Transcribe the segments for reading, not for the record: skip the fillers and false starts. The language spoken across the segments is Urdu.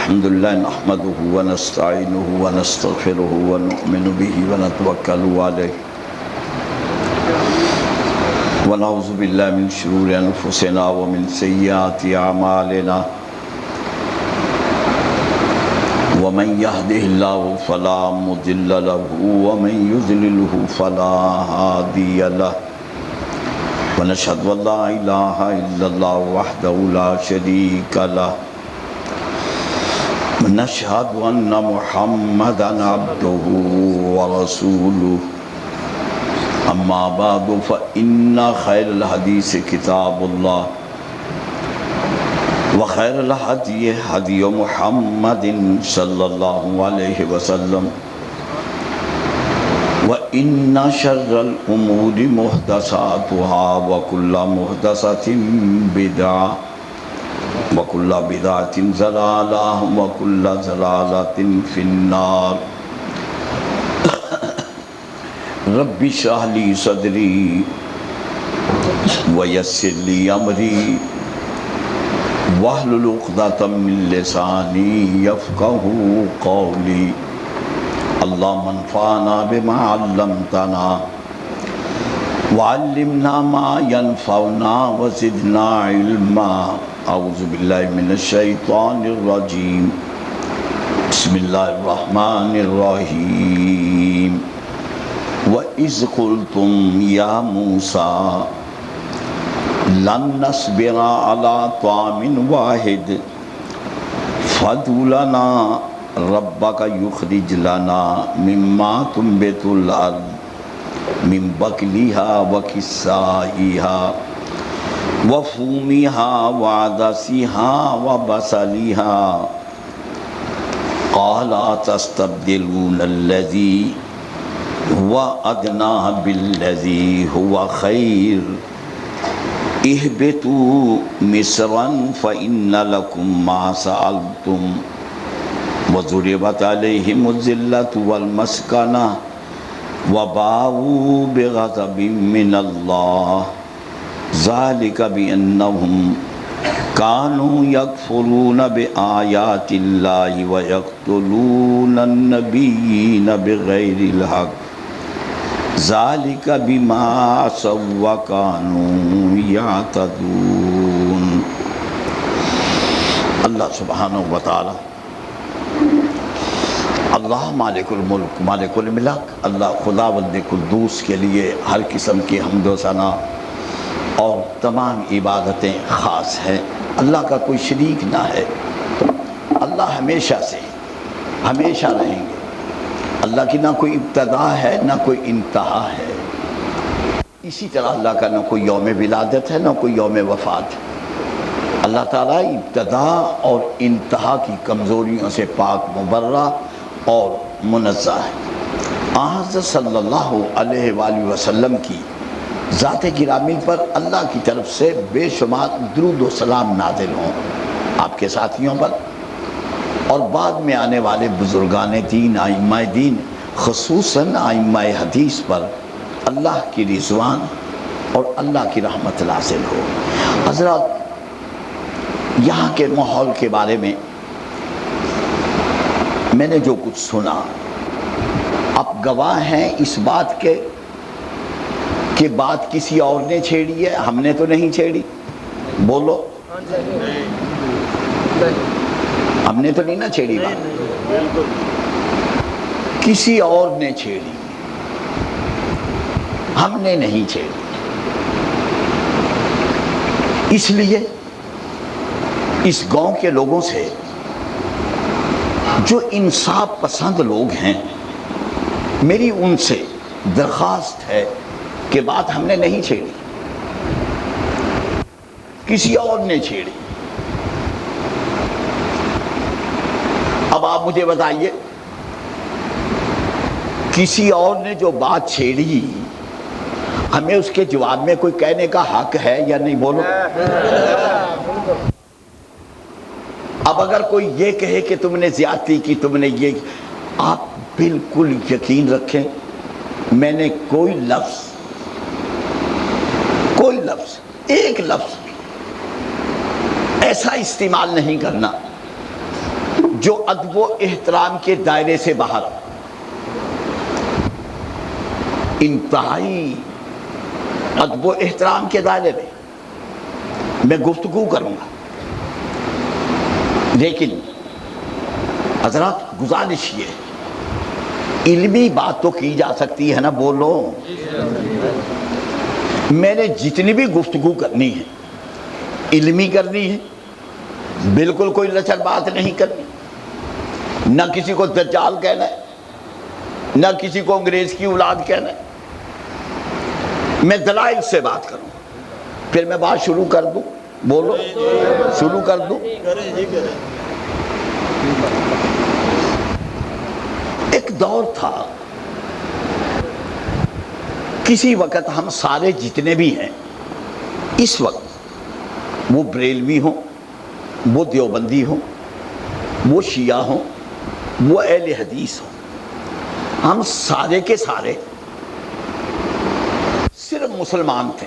الحمد لله نحمده ونستعينه ونستغفره ونؤمن به ونتوكل عليه ونعوذ بالله من شرور أنفسنا ومن سيئات أعمالنا ومن يهده الله فلا مضل له ومن يضلله فلا هادي له ونشهد أن لا إله إلا الله وحده لا شريك له ونشهد أن محمدا عبده ورسوله أما بعد فإن خير الحديث كتاب الله وخير الهدي هدي محمد صلى الله عليه وسلم وإن شر الأمور محدثاتها وكل محدثة بدعة وكل بدعة ضلالة وكل ضلالة في النار رب اشرح لي صدري ويسر لي أمري واحلل عقدة من لساني يفقهوا قولي اللهم انفعنا بما علمتنا وعلمنا ما ينفعنا وزدنا علما اعوذ بالله من الشيطان الرجيم بسم الله الرحمن الرحيم وَإِذْ قُلْتُمْ يَا مُوسَى لَن نَّصْبِرَ عَلَىٰ طَعَامٍ وَاحِدٍ فَادْعُ لَنَا رَبَّكَ يُخْرِجْ لَنَا مِمَّا تُنبِتُ الْأَرْضُ مِن بَقْلِهَا وَقِثَّائِهَا وَفُومِهَا وَعَدَسِهَا وَبَصَلِهَا قَالَ أَتَسْتَبْدِلُونَ الَّذِي هُوَ أَدْنَىٰ بِالَّذِي هُوَ خَيْرٌ اهْبِطُوا مِصْرًا فَإِنَّ لَكُم مَّا سَأَلْتُمْ وَضُرِبَتْ عَلَيْهِمُ الذِّلَّةُ وَالْمَسْكَنَةُ وَبَاءُوا بِغَضَبٍ مِّنَ اللَّهِ ذَلِكَ بِأَنَّهُمْ كانوا يكفرون بآيات الله ويقتلون النبيين بغير الحق ذلك بما عصوا وكانوا يعتدون. اللہ سبحانہ وتعالی اللہ مالک الملک مالک الملک اللہ خداوند قدوس کے لیے ہر قسم کی حمد و ثنا اور تمام عبادتیں خاص ہیں. اللہ کا کوئی شریک نہ ہے. اللہ ہمیشہ سے ہمیشہ رہیں گے. اللہ کی نہ کوئی ابتدا ہے نہ کوئی انتہا ہے. اسی طرح اللہ کا نہ کوئی یوم ولادت ہے نہ کوئی یوم وفات ہے. اللہ تعالیٰ ابتدا اور انتہا کی کمزوریوں سے پاک مبرہ اور منزہ ہے. حضرت صلی اللہ علیہ وآلہ وسلم کی ذات گرامی پر اللہ کی طرف سے بے شمار درود و سلام نازل ہوں، آپ کے ساتھیوں پر اور بعد میں آنے والے بزرگان دین ائمہ دین خصوصاً ائمہ حدیث پر اللہ کی رضوان اور اللہ کی رحمت نازل ہو. حضرات، یہاں کے ماحول کے بارے میں میں نے جو کچھ سنا، آپ گواہ ہیں اس بات کے کہ بات کسی اور نے چھیڑی ہے، ہم نے تو نہیں چھیڑی. بولو، ہم نے تو نہیں نہ چھیڑی بات، کسی اور نے چھیڑی، ہم نے نہیں چھیڑی. اس لیے اس گاؤں کے لوگوں سے جو انصاف پسند لوگ ہیں، میری ان سے درخواست ہے کہ بات ہم نے نہیں چھیڑی، کسی اور نے چھیڑی. اب آپ مجھے بتائیے، کسی اور نے جو بات چھیڑی، ہمیں اس کے جواب میں کوئی کہنے کا حق ہے یا نہیں؟ بولو. اب اگر کوئی یہ کہے کہ تم نے زیادتی کی، تم نے یہ، آپ بالکل یقین رکھیں میں نے کوئی لفظ ایک لفظ ایسا استعمال نہیں کرنا جو ادب و احترام کے دائرے سے باہر انتہائی ادب و احترام کے دائرے میں گفتگو کروں گا، لیکن حضرات گزارش یہ علمی بات تو کی جا سکتی ہے نا، بولو۔ میں نے جتنی بھی گفتگو کرنی ہے علمی کرنی ہے، بالکل کوئی لچر بات نہیں کرنی، نہ کسی کو دجال کہنا ہے، نہ کسی کو انگریز کی اولاد کہنا ہے، میں دلائل سے بات کروں، پھر میں بات شروع کر دوں، بولو، شروع کر دوں۔ ایک دور تھا، کسی وقت ہم سارے جتنے بھی ہیں اس وقت، وہ بریلوی ہوں، وہ دیوبندی ہوں، وہ شیعہ ہوں، وہ اہل حدیث ہوں، ہم سارے کے سارے صرف مسلمان تھے۔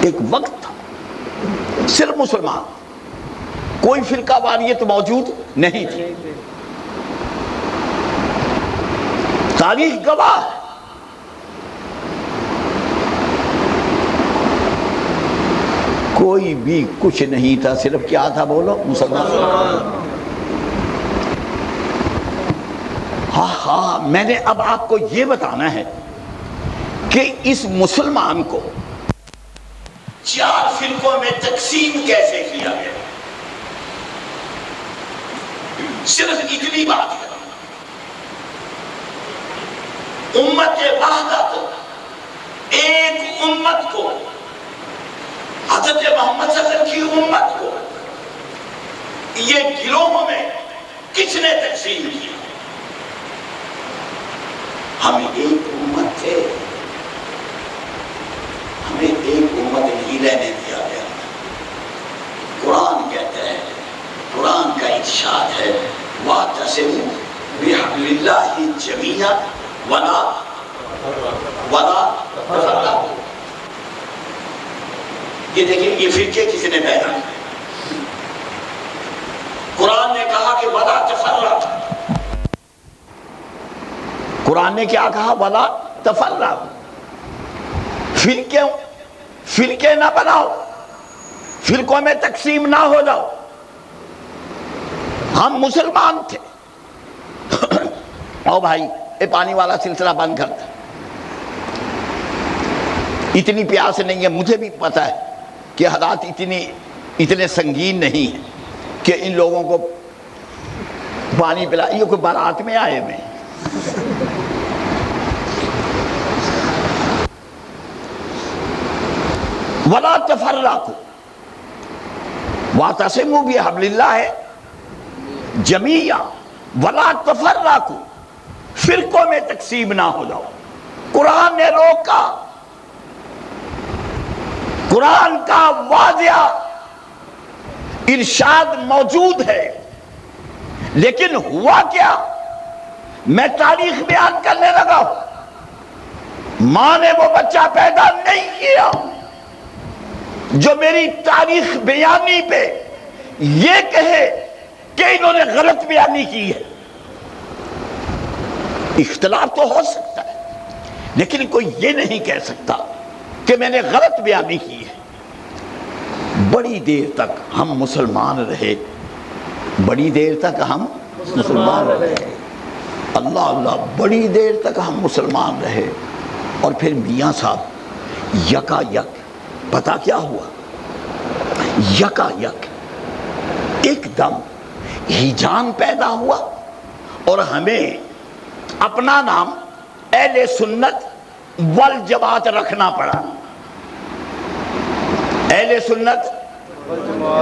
ایک وقت تھا صرف مسلمان، کوئی فرقہ واریت موجود نہیں تھی۔ تاریخ گواہ ہے، کوئی بھی کچھ نہیں تھا، صرف کیا تھا بولو؟ مسلمان۔ ہاں میں نے اب آپ کو یہ بتانا ہے کہ اس مسلمان کو 4 فرقوں میں تقسیم کیسے کیا گیا۔ صرف اتنی بات ہے، امت واحدہ کو، ایک امت کو، حضرت محمد صلی اللہ علیہ وسلم کی امت کو یہ گروہوں میں کس نے تقسیم کیا؟ ہمیں ایک امت تھے، ہمیں ایک امت نہیں رہنے دیا گیا۔ قرآن کہتا ہے، قرآن کا ارشاد ہے، وَاعْتَصِمُوا بِحَبْلِ اللَّهِ جَمِيعًا وَلَا تَفَرَّقُوا۔ یہ دیکھیں یہ فرقے کس نے پیدا کیے؟ قرآن نے کہا کہ وَلَا تَفَرَّقُوا، قرآن نے کیا کہا؟ وَلَا تَفَرَّقُوا، فرقے نہ بناؤ، فرقوں میں تقسیم نہ ہو جاؤ۔ ہم مسلمان تھے۔ او بھائی اے پانی والا سلسلہ بند کر دے، اتنی پیاس نہیں ہے، مجھے بھی پتہ ہے کہ حالات اتنے سنگین نہیں ہیں کہ ان لوگوں کو پانی پلا، یہ کوئی بارات میں آئے میں۔ وَلَا تَفَرَّقُوا وَاعْتَصِمُوا بِحَبْلِ اللَّهِ جَمِيعًا وَلَا تَفَرَّقُوا، فرقوں میں تقسیم نہ ہو جاؤ۔ قرآن نے روکا، قرآن کا واضح ارشاد موجود ہے، لیکن ہوا کیا؟ میں تاریخ بیان کرنے لگا ہوں، ماں نے وہ بچہ پیدا نہیں کیا جو میری تاریخ بیانی پہ یہ کہے کہ انہوں نے غلط بیانی کی ہے۔ اختلاف تو ہو سکتا ہے، لیکن کوئی یہ نہیں کہہ سکتا کہ میں نے غلط بیانی کی ہے۔ بڑی دیر تک ہم مسلمان رہے، بڑی دیر تک ہم مسلمان رہے، اللہ اللہ، بڑی دیر تک ہم مسلمان رہے، اور پھر میاں صاحب یکا یک، پتہ کیا ہوا؟ یکا یک ایک دم ہیجان پیدا ہوا، اور ہمیں اپنا نام اہل سنت والجماعت رکھنا پڑا۔ اہل سنت،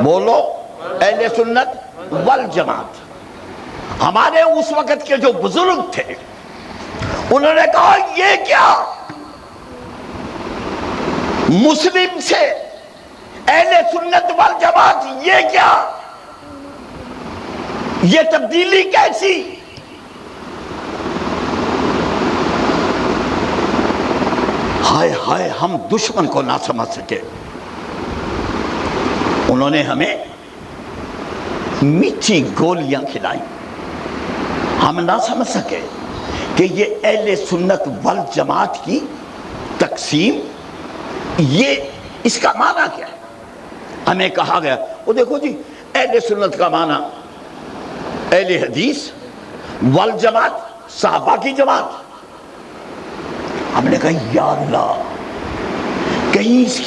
بولو، اہل سنت والجماعت۔ ہمارے اس وقت کے جو بزرگ تھے انہوں نے کہا یہ کیا؟ مسلم سے اہل سنت والجماعت، یہ کیا؟ یہ تبدیلی کیسی؟ ہائے ہائے، ہم دشمن کو نہ سمجھ سکے۔ انہوں نے ہمیں میٹھی گولیاں کھلائیں، ہم نہ سمجھ سکے کہ یہ اہل سنت والجماعت کی تقسیم، یہ اس کا معنی کیا ہے؟ ہمیں کہا گیا وہ دیکھو جی اہل سنت کا معنی اہل حدیث والجماعت، صحابہ کی جماعت۔ ہم نے کہا یا اللہ، کہیں اس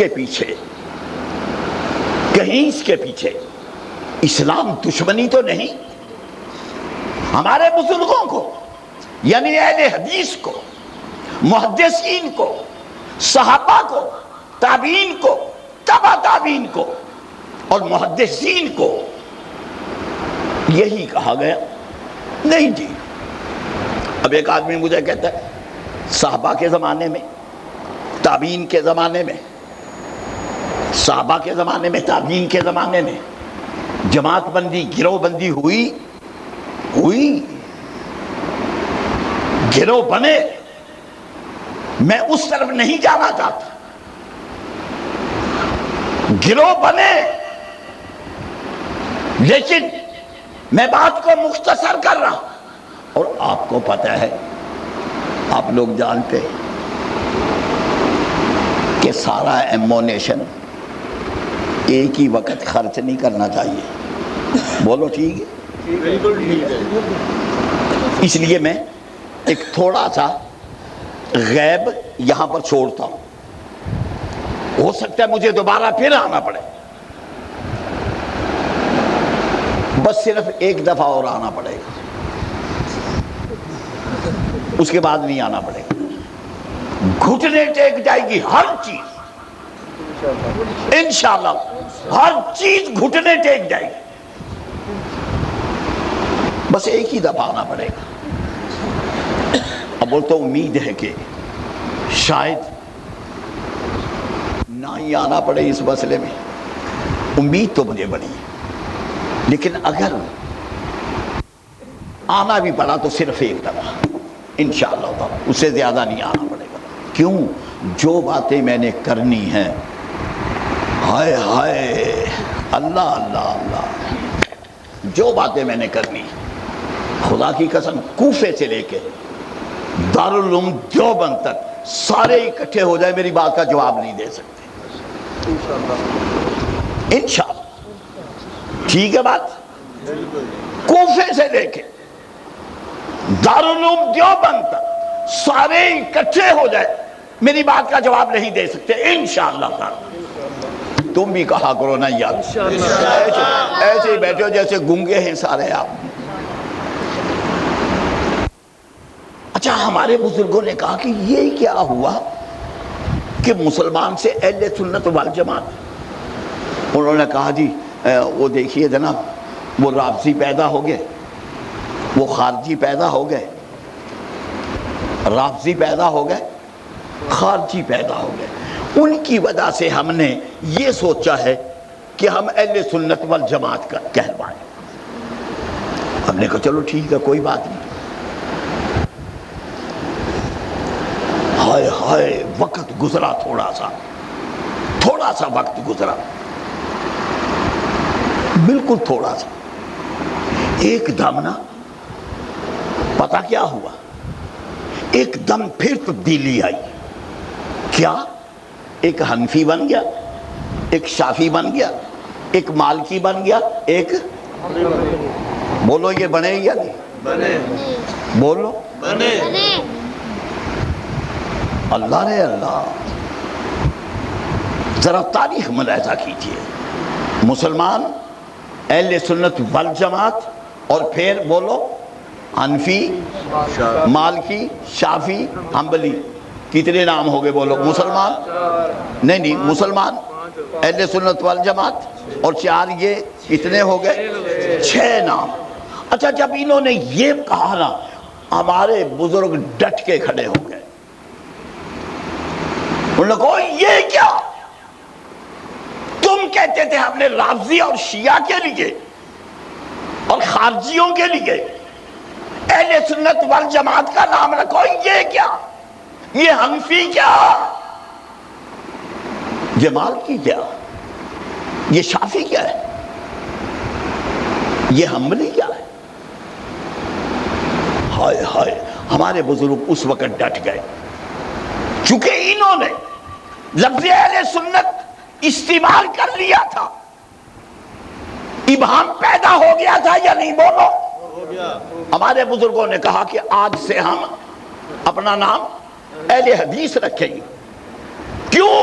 کے پیچھے اسلام دشمنی تو نہیں؟ ہمارے بزرگوں کو یعنی اہل حدیث کو، محدثین کو، صحابہ کو، تابعین کو، تبع تابعین کو اور محدثین کو یہی کہا گیا؟ نہیں جی۔ اب ایک آدمی مجھے کہتا ہے صحابہ کے زمانے میں، تابعین کے زمانے میں، صحابہ کے زمانے میں، تابعین کے زمانے میں جماعت بندی، گروہ بندی ہوئی؟ گروہ بنے، میں اس طرف نہیں جانا چاہتا، گروہ بنے، لیکن میں بات کو مختصر کر رہا ہوں۔ اور آپ کو پتہ ہے، آپ لوگ جانتے ہیں کہ سارا ایمونیشن ایک ہی وقت خرچ نہیں کرنا چاہیے، بولو ٹھیک ہے؟ اس لیے میں ایک تھوڑا سا غیب یہاں پر چھوڑتا ہوں، ہو سکتا ہے مجھے دوبارہ پھر آنا پڑے، بس صرف ایک دفعہ اور آنا پڑے گا، اس کے بعد نہیں آنا پڑے گا۔ گھٹنے ٹیک جائے گی ہر چیز، انشاءاللہ ہر چیز گھٹنے ٹیک جائے گی، بس ایک ہی دفعہ آنا پڑے گا۔ اب بولتا ہوں امید ہے کہ شاید نہ ہی آنا پڑے اس مسئلے میں، امید تو مجھے بڑی ہے، لیکن اگر آنا بھی پڑا تو صرف ایک دفعہ انشاءاللہ تعالی، اس سے زیادہ نہیں آنا پڑے گا۔ کیوں؟ جو باتیں میں نے کرنی ہیں، ہائے ہائے اللہ اللہ اللہ، جو باتیں میں نے کرنی ہیں، خدا کی قسم کوفے سے لے کے دارالعلوم دیوبند تک سارے اکٹھے ہو جائے میری بات کا جواب نہیں دے سکتے انشاءاللہ۔ ٹھیک ہے بات؟ کوفے سے لے کے دارالعلوم دیوبند تک سارے اکٹھے ہو جائے میری بات کا جواب نہیں دے سکتے انشاءاللہ تعالی۔ تم بھی کہا کرو نا یار، ایسے ہی بیٹھے ہو جیسے گنگے ہیں سارے آپ۔ اچھا، ہمارے بزرگوں نے کہا کہ یہ کیا ہوا کہ مسلمان سے اہل سنت والجماعت؟ انہوں نے کہا جی وہ دیکھیے جناب، وہ رافضی پیدا ہو گئے، وہ خارجی پیدا ہو گئے، رافضی پیدا ہو گئے، خارجی پیدا ہو گئے، ان کی وجہ سے ہم نے یہ سوچا ہے کہ ہم اہل سنت والجماعت کا کہلوائیں۔ ہم نے کہا چلو ٹھیک ہے، کوئی بات نہیں۔ ہائے ہائے وقت گزرا، تھوڑا سا وقت گزرا، بالکل تھوڑا سا۔ ایک دم نا پتہ کیا ہوا، ایک دم پھر تبدیلی آئی۔ کیا؟ ایک حنفی بن گیا، ایک شافی بن گیا، ایک مالکی بن گیا، ایک بولو یہ بنے یا نہیں بنے؟ بولو بنے۔ اللہ نے اللہ، ذرا تاریخ ملاحظہ کیجئے، مسلمان اہل سنت والجماعت اور پھر بولو حنفی، مالکی، شافی، حنبلی، کتنے نام ہو گئے بولو؟ مسلمان نہیں، مسلمان اہل سنت والجماعت اور چار یہ کتنے ہو گئے؟ 6 نام۔ اچھا، جب انہوں نے یہ کہا نا، ہمارے بزرگ ڈٹ کے کھڑے ہو گئے، انہوں نے کہا یہ کیا؟ تم کہتے تھے ہم نے رافضی اور شیعہ کے لیے اور خارجیوں کے لیے اہل سنت والجماعت کا نام رکھو، یہ کیا؟ یہ حنفی کیا؟ یہ مالکی کیا؟ یہ شافی کیا ہے؟ یہ حنبلی کیا ہے؟ ہائے ہائے، ہمارے بزرگ اس وقت ڈٹ گئے، چونکہ انہوں نے لفظ اہل سنت استعمال کر لیا تھا، ابہام پیدا ہو گیا تھا یا نہیں؟ بولو۔ ہمارے بزرگوں نے کہا کہ آج سے ہم اپنا نام اہل حدیث رکھیں گے۔ کیوں؟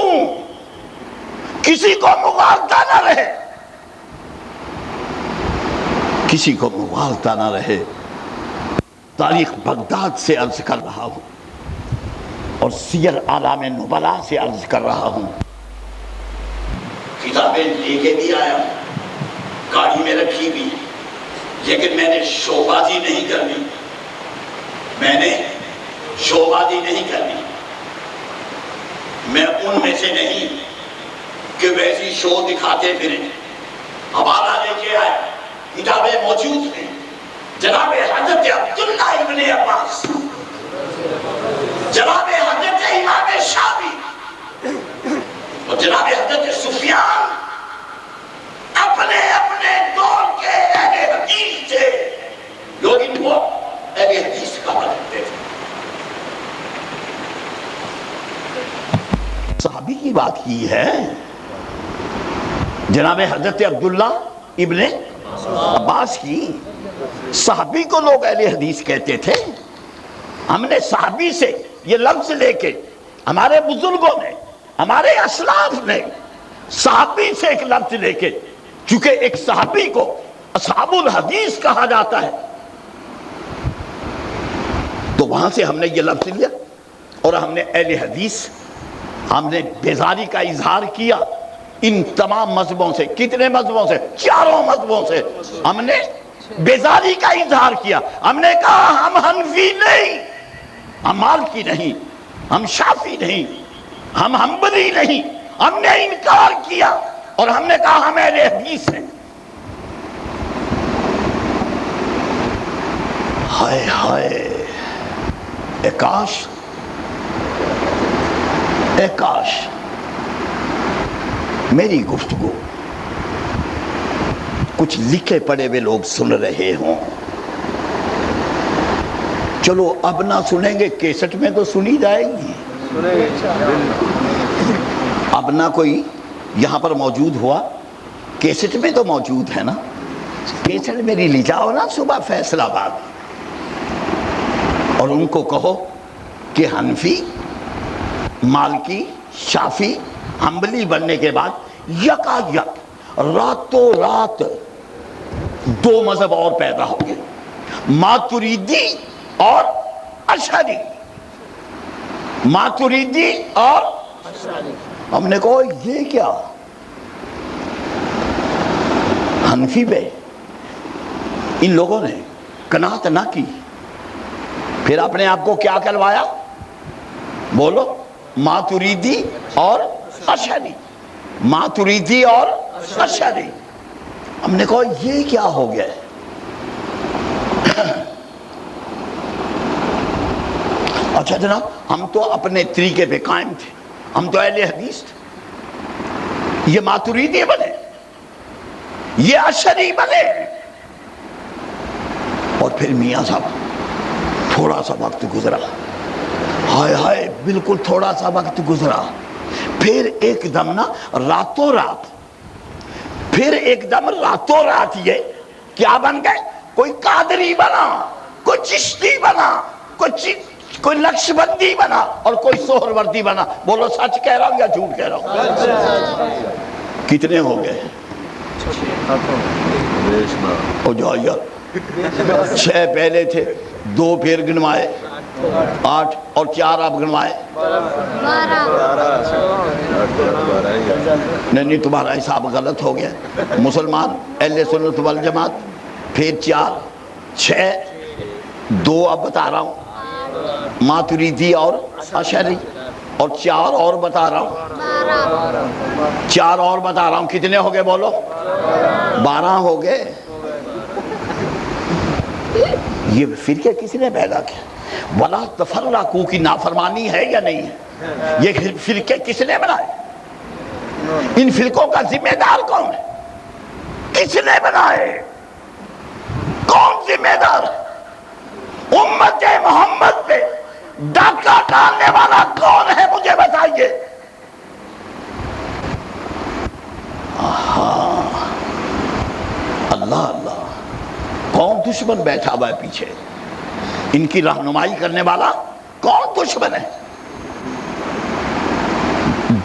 کسی کو مغالطہ نہ رہے، کسی کو مغالطہ نہ رہے۔ تاریخ بغداد سے عرض کر رہا ہوں اور سیر اعلام نبلاء سے عرض کر رہا ہوں، کتابیں لے کے بھی آیا ہوں، گاڑی میں رکھی بھی، لیکن میں نے شوبازی نہیں کرنی، میں نے شوبازی نہیں کرنی۔ میں ان میں سے نہیں کہ ویسی شو دکھاتے پھریں۔ حوالہ لے کے آئے، کتابیں موجود ہیں، جناب حضرت عبداللہ ابن عباس، جناب حضرت امام شافعی اور جناب حضرت سفیان اپنے اپنے دور کے اہل حدیث تھے، لوگ ان کو اہل حدیث کہا کرتے تھے۔ صحابی کی بات کی ہے، جناب حضرت عبداللہ ابن عباس کی۔ صحابی کو لوگ اہل حدیث کہتے تھے۔ ہم نے صحابی سے یہ لفظ لے کے، ہمارے بزرگوں نے، ہمارے اسلاف نے صحابی سے ایک لفظ لے کے، چونکہ ایک صحابی کو اصحاب الحدیث کہا جاتا ہے، تو وہاں سے ہم نے یہ لفظ لیا اور ہم نے اہل حدیث، ہم نے بیزاری کا اظہار کیا ان تمام مذہبوں سے۔ کتنے مذہبوں سے؟ چاروں مذہبوں سے ہم نے بیزاری کا اظہار کیا۔ ہم نے کہا ہم حنفی نہیں، ہم مالکی نہیں، ہم شافعی نہیں، ہم حنبلی نہیں، ہم نے انکار کیا اور ہم نے کہا ہم اہل حدیث ہیں۔ ہائے ہائے، اے کاش میری گفتگو کچھ لکھے پڑے ہوئے لوگ سن رہے ہوں۔ چلو اب نہ سنیں گے، کیسٹ میں تو سنی جائے گی۔ اب نہ کوئی یہاں پر موجود ہوا، کیسٹ میں تو موجود ہے نا، کیسٹ میری لے جاؤ نا صبح فیصل آباد، اور ان کو کہو کہ حنفی، مالکی، شافعی، حنبلی بننے کے بعد یکا یک راتوں رات دو مذہب اور پیدا ہو گئے، ماتریدی اور اشعری، ماتریدی اور ہم نے کہا یہ کیا؟ حنفی پہ ان لوگوں نے قناعت نہ کی، پھر اپنے آپ کو کیا کروایا؟ بولو، ماتریدی اور اشعری، ماتریدی اور اشعری۔ ہم نے کہا یہ کیا ہو گیا؟ اچھا جناب، ہم تو اپنے طریقے پہ قائم تھے، ہم تو اہل حدیث تھے، یہ ماتریدی بنے، یہ اشعری بنے، اور پھر میاں صاحب تھوڑا سا وقت گزرا، ہائے ہائے بالکل تھوڑا سا وقت گزرا، پھر ایک دم نا راتوں رات، پھر ایک دم راتوں رات یہ کیا بن گئے؟ کوئی قادری بنا، کوئی چشتی بنا، کوئی نقش بندی بنا، اور کوئی سہروردی بنا۔ بولو سچ کہہ رہا ہوں یا جھوٹ کہہ رہا ہوں؟ کتنے ہو گئے؟ ہو جاؤ یار، 6 پہلے تھے، 2 پھر گنوائے، 8 اور 4 آپ گنوائے، 12۔ نہیں تمہارا حساب غلط ہو گیا۔ مسلمان اہل سنت والجماعت، پھر 4، 6، 2 اب بتا رہا ہوں، ماتریدی اور اشعری، اور 4 اور بتا رہا ہوں، 4 اور بتا رہا ہوں، کتنے ہو گئے بولو؟ 12 ہو گئے۔ یہ فرقے کس نے پیدا کیا؟ وَلَا تَفَرَّقُوا کی نافرمانی ہے یا نہیں ہے؟ یہ فرقے کس نے بنائے؟ ان فرقوں کا ذمہ دار کون ہے؟ کس نے بنائے؟ ذمہ دار ہے؟ امت محمد پہ ڈاکہ ڈالنے والا کون ہے مجھے بتائیے؟ اللہ اللہ، کون دشمن بیٹھا ہوا ہے پیچھے؟ ان کی رہنمائی کرنے والا کون دشمن ہے؟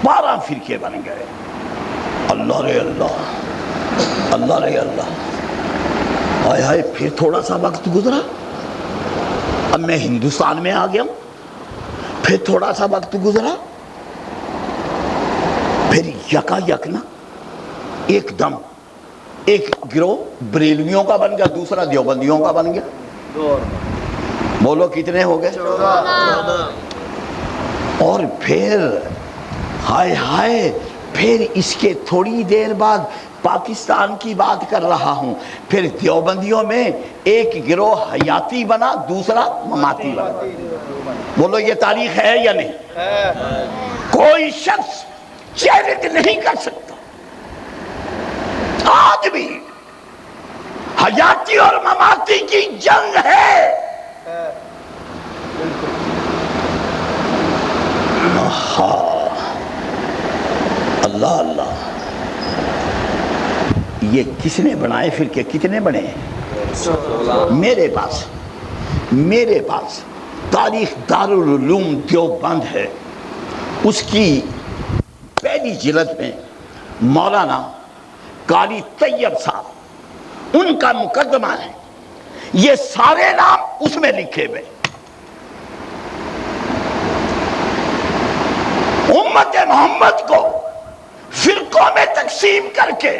12 فرقے بن گئے. اللہ رے اللہ، اللہ رے اللہ. ہائے ہائے، پھر تھوڑا سا وقت گزرا، اب میں ہندوستان میں آ گیا ہوں. پھر تھوڑا سا وقت گزرا، پھر یکا یک نا ایک دم ایک گروہ بریلویوں کا بن گیا، دوسرا دیوبندیوں کا بن گیا. بولو کتنے ہو گئے؟ 14. اور پھر ہائے ہائے، پھر اس کے تھوڑی دیر بعد پاکستان کی بات کر رہا ہوں، پھر دیوبندیوں میں ایک گروہ حیاتی بنا، دوسرا مماتی بنا. بولو یہ تاریخ ہے یا نہیں؟ کوئی شخص چیلنج نہیں کر سکتا. آج بھی حیاتی اور مماتی کی جنگ ہے. اللہ اللہ، یہ کس نے بنائے فرقے؟ کتنے بنے ہیں؟ میرے پاس تاریخ دارالعلوم دیوبند ہے، اس کی پہلی جلد میں مولانا قاری طیب صاحب ان کا مقدمہ ہے. یہ سارے نام اس میں لکھے ہوئے. امت محمد کو فرقوں میں تقسیم کر کے،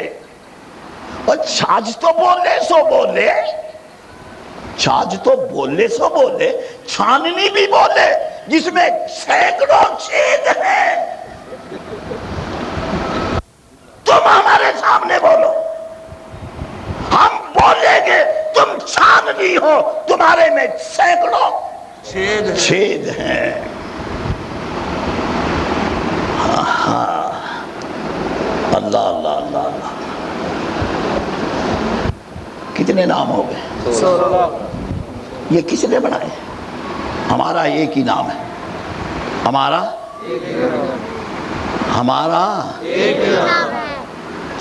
اور چھاج تو بولے سو بولے، چھاج تو بولے سو بولے، چھاننی بھی بولے جس میں سینکڑوں چھید ہیں. تم ہمارے سامنے بولو، ہم بولیں گے تم چھاننی ہو، تمہارے میں سینکڑوں چھید ہیں. اللہ اللہ اللہ اللہ. کتنے نام ہو گئے؟ یہ کس نے بنائے؟ ہمارا ایک ہی نام ہے.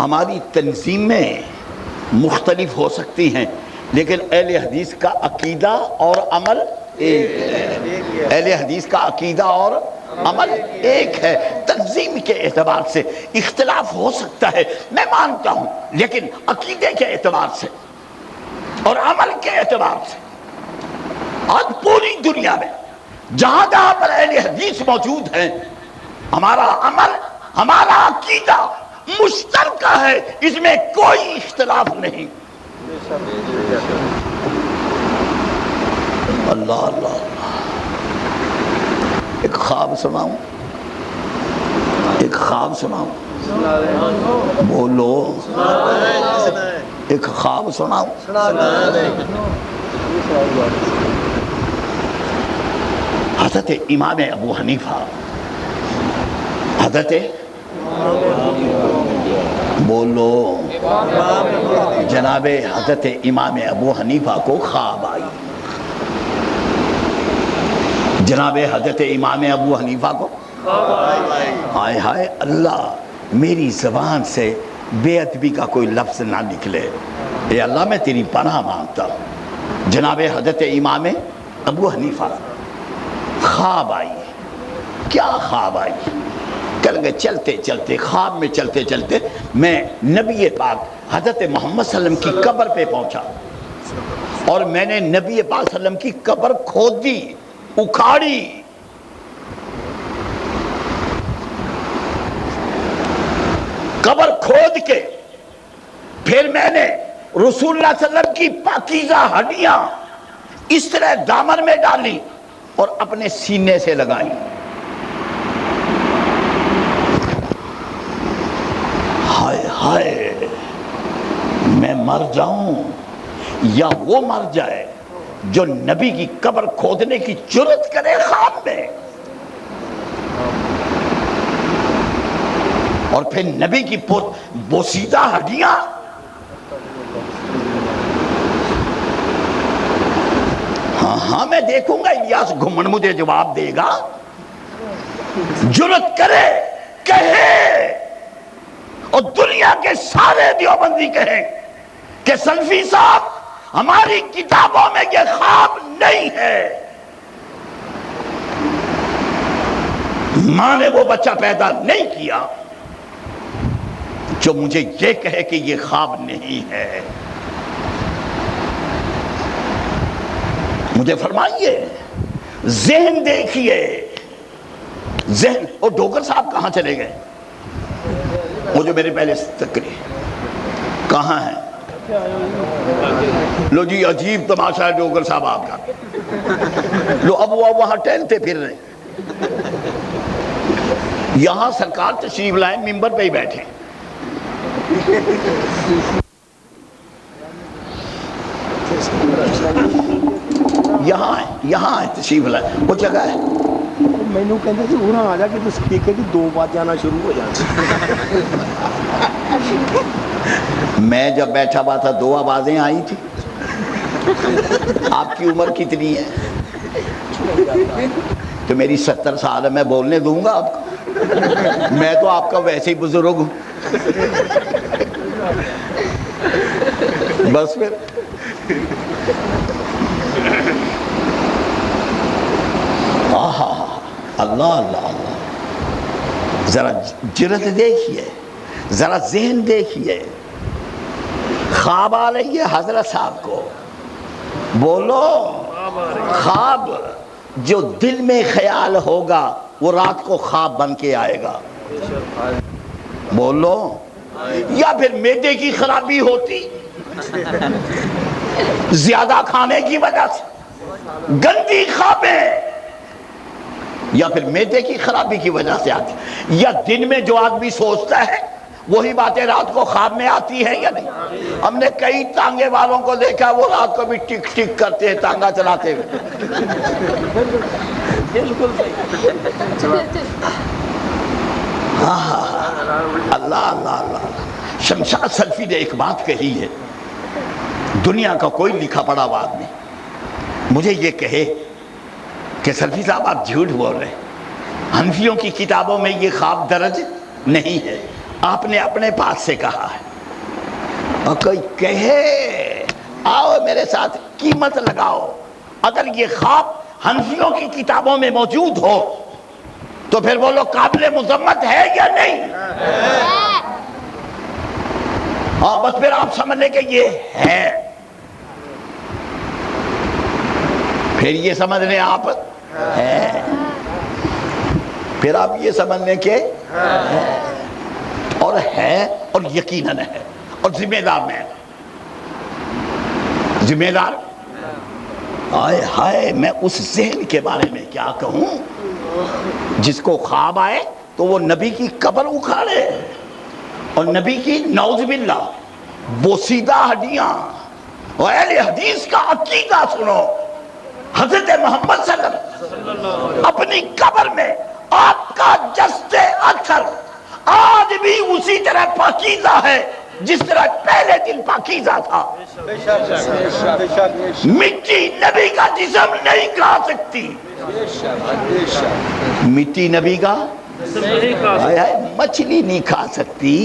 ہماری تنظیمیں مختلف ہو سکتی ہیں، لیکن اہل حدیث کا عقیدہ اور عمل ایک ہے. اہل حدیث کا عقیدہ اور عمل ایک ہے. تنظیم کے اعتبار سے اختلاف ہو سکتا ہے، میں مانتا ہوں، لیکن عقیدے کے اعتبار سے اور عمل کے اعتبار سے آج پوری دنیا میں جہاں جہاں پر اہل حدیث موجود ہیں، ہمارا عمل، ہمارا عقیدہ مشترکہ ہے، اس میں کوئی اختلاف نہیں. اللہ اللہ. ایک خواب سناؤں؟ ایک خواب سناؤں؟ بولو. ایک خواب سناؤں؟ حضرت امام ابو حنیفہ، حضرت بولو، جناب حضرت امام ابو حنیفہ کو خواب آئی. جناب حضرت امام ابو حنیفہ کو ہائے ہائے اللہ، میری زبان سے بے ادبی کا کوئی لفظ نہ نکلے. اے اللہ میں تیری پناہ مانگتا ہوں. جناب حضرت امام ابو حنیفہ خواب آئی. کیا خواب آئی؟ کل گئے چلتے چلتے، خواب میں چلتے چلتے میں نبی پاک حضرت محمد صلی اللہ علیہ وسلم کی قبر پہ پہنچا، اور میں نے نبی پاک صلی اللہ علیہ وسلم کی قبر کھودی، اکھاڑی. قبر کھود کے پھر میں نے رسول اللہ صلی اللہ علیہ وسلم کی پاکیزہ ہڈیاں اس طرح دامن میں ڈالی اور اپنے سینے سے لگائی. ہائے ہائے، میں مر جاؤں یا وہ مر جائے جو نبی کی قبر کھودنے کی جرات کرے خواب میں. اور پھر نبی کی بوسیدہ ہڈیاں. ہاں ہاں میں دیکھوں گا الیاس گھمن مجھے جواب دے گا، جرت کرے کہے اور دنیا کے سارے دیوبندی کہیں کہ سلفی صاحب ہماری کتابوں میں یہ خواب نہیں ہے، ماں نے وہ بچہ پیدا نہیں کیا جو مجھے یہ کہے کہ یہ خواب نہیں ہے۔ مجھے فرمائیے، ذہن دیکھیے، ذہن۔ اور ڈوگر صاحب کہاں چلے گئے؟ وہ جو میرے پہلے تقریر کہاں ہیں؟ لو جی عجیب تماشا ہے ڈوگر صاحب آپ کا، لو اب وہ وہاں ٹہلتے پھر رہے، یہاں سرکار تشریف لائے ممبر پہ ہی بیٹھے، یہاں تشریف لائے، وہ جگہ ہے۔ مینو کہتے تھے وہاں آ جا کہ تو سپیکر کی 2 بات جانا شروع ہو جاتا۔ میں جب بیٹھا ہوا تھا 2 آوازیں آئی تھی۔ آپ کی عمر کتنی ہے؟ تو میری 70 سال ہے، میں بولنے دوں گا آپ کو؟ میں تو آپ کا ویسے ہی بزرگ ہوں۔ بس پھر اللہ اللہ اللہ، ذرا جرت دیکھیے، ذرا ذہن دیکھیے۔ خواب آ رہی ہے حضرت صاحب کو، بولو خواب جو دل میں خیال ہوگا وہ رات کو خواب بن کے آئے گا، بولو۔ یا پھر معدے کی خرابی ہوتی زیادہ کھانے کی وجہ سے، گندی خوابیں، یا پھر معدے کی خرابی کی وجہ سے آتی، یا دن میں جو آدمی سوچتا ہے وہی باتیں رات کو خواب میں آتی ہیں یا نہیں؟ ہم نے کئی ٹانگے والوں کو دیکھا وہ رات کو بھی ٹک ٹک کرتے ہیں ٹانگا چلاتے ہوئے۔ اللہ اللہ اللہ۔ شمشاد سلفی نے ایک بات کہی ہے، دنیا کا کوئی لکھا پڑھا آدمی مجھے یہ کہے کہ سلفی صاحب آپ جھوٹ بول رہے ہیں، حنفیوں کی کتابوں میں یہ خواب درج نہیں ہے، آپ نے اپنے پاس سے کہا ہے۔ اور کوئی کہے آؤ میرے ساتھ قیمت لگاؤ، اگر یہ خواب حنفیوں کی کتابوں میں موجود ہو تو پھر وہ لوگ قابل مذمت ہے یا نہیں؟ ہاں بس پھر آپ سمجھ لیں کہ یہ ہے، پھر یہ سمجھ لیں آپ ہے، پھر آپ یہ سمجھ لیں کہ ہے، اور ہے اور یقیناً ہے، اور ذمہ دار میں ذمہ دار۔ آئے ہائے، میں اس ذہن کے بارے میں کیا کہوں جس کو خواب آئے تو وہ نبی کی قبر اکھاڑے اور نبی کی نعوذ باللہ بوسیدہ ہڈیاں۔ اور اہل حدیث کا عقیدہ سنو، حضرت محمد صلی اللہ علیہ وسلم اپنی قبر میں آپ کا جسد اثر آج بھی اسی طرح پاکیزہ ہے جس طرح پہلے دن پاکیزہ تھا۔ مٹی نبی کا جسم نہیں کھا سکتی، مٹی نبی کا مچھلی نہیں کھا سکتی۔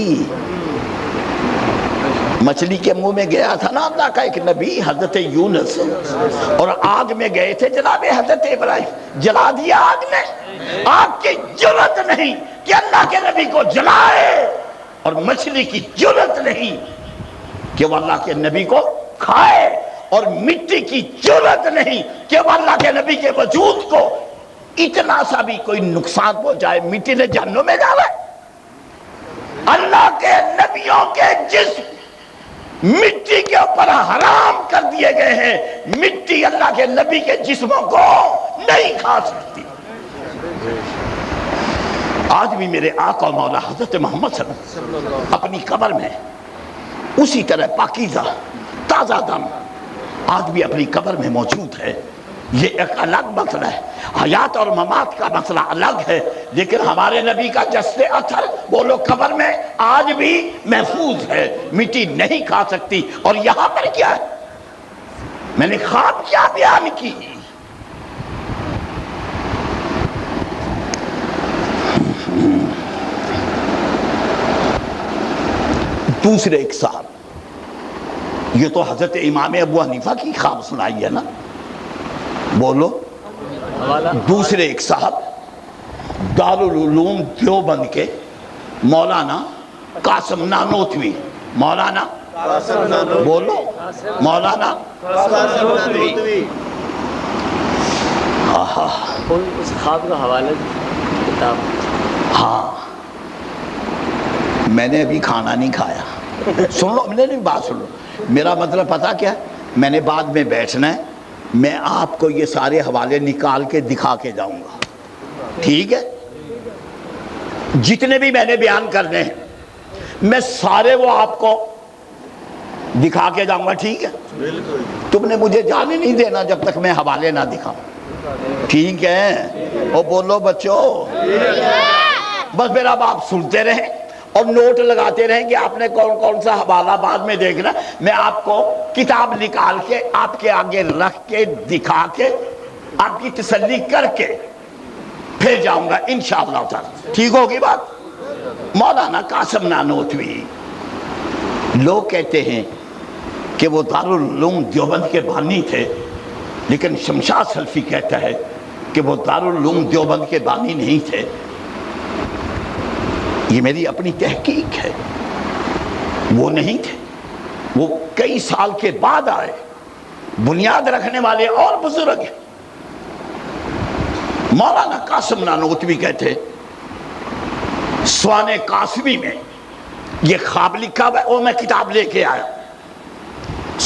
مچھلی کے منہ میں گیا تھا نا اللہ کا ایک نبی حضرت یونس، اور آگ میں گئے تھے جناب حضرت ابراہیم، جلا دیا آگ نے۔ آگ کی جرت نہیں کہ اللہ کے نبی کو جلائے، اور مچھلی کی جرت نہیں کہ وہ اللہ کے نبی کو کھائے، اور مٹی کی جرت نہیں کہ وہ اللہ کے نبی کے وجود کو اتنا سا بھی کوئی نقصان پہنچائے۔ مٹی نے جہنم میں ڈالا۔ اللہ کے نبیوں کے جسم مٹی کے اوپر حرام کر دیے گئے ہیں، مٹی اللہ کے نبی کے جسموں کو نہیں کھا سکتی۔ آج بھی میرے آقا و مولا حضرت محمد صلی اللہ علیہ وسلم اپنی قبر میں اسی طرح پاکیزہ تازہ دم آج بھی اپنی قبر میں موجود ہے۔ یہ ایک الگ مسئلہ ہے، حیات اور ممات کا مسئلہ الگ ہے، لیکن ہمارے نبی کا جسد اثر وہ لوگ قبر میں آج بھی محفوظ ہے، مٹی نہیں کھا سکتی۔ اور یہاں پر کیا ہے؟ میں نے خواب کیا بیان کی؟ دوسرے ایک صاحب، یہ تو حضرت امام ابو حنیفہ کی خواب سنائی ہے نا، بولو۔ دوسرے ایک صاحب دارالعلوم دیوبند کے مولانا قاسم نانوتوی، مولانا بولو، مولانا اس خواب کا حوالہ کتاب؟ ہاں، میں نے ابھی کھانا نہیں کھایا، سن لو میری بات سن لو، میرا مطلب پتا کیا، میں نے بعد میں بیٹھنا ہے، میں آپ کو یہ سارے حوالے نکال کے دکھا کے جاؤں گا، ٹھیک ہے؟ جتنے بھی میں نے بیان کرنے ہیں میں سارے وہ آپ کو دکھا کے جاؤں گا، ٹھیک ہے؟ تم نے مجھے جانے نہیں دینا جب تک میں حوالے نہ دکھاؤں، ٹھیک ہے؟ او بولو بچوں، بس میرا باپ سنتے رہیں اور نوٹ لگاتے رہیں کہ آپ نے کون کون سا حوالہ بعد میں دیکھنا، میں آپ کو کتاب نکال کے آپ کے آگے رکھ کے دکھا کے آپ کی تسلی کر کے پھر جاؤں گا انشاءاللہ تعالی، ٹھیک ہوگی بات؟ مولانا قاسم نانوتوی، لوگ کہتے ہیں کہ وہ دارالعلوم دیوبند کے بانی تھے، لیکن شمشاد سلفی کہتا ہے کہ وہ دارالعلوم دیوبند کے بانی نہیں تھے، یہ میری اپنی تحقیق ہے، وہ نہیں تھے، وہ کئی سال کے بعد آئے، بنیاد رکھنے والے اور بزرگ ہیں۔ مولانا قاسم نانوتوی کہتے سوان قاسمی میں یہ خواب لکھا ہوا ہے، اور میں کتاب لے کے آیا،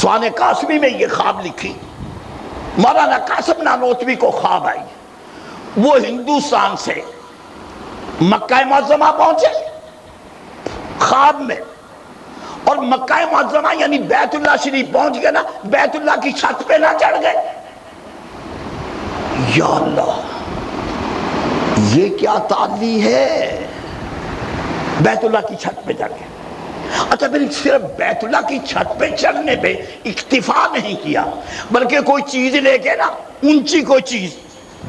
سوان قاسمی میں یہ خواب لکھی، مولانا قاسم نانوتوی کو خواب آئی، وہ ہندوستان سے مکہ معظمہ پہنچے خواب میں، اور مکہ معظمہ یعنی بیت اللہ شریف پہنچ گئے نا، بیت اللہ کی چھت پہ نہ چڑھ گئے، یا اللہ یہ کیا تعلی ہے، بیت اللہ کی چھت پہ چڑھ گئے۔ اچھا پھر صرف بیت اللہ کی چھت پہ چڑھنے پہ اکتفا نہیں کیا، بلکہ کوئی چیز لے کے نا، اونچی کوئی چیز،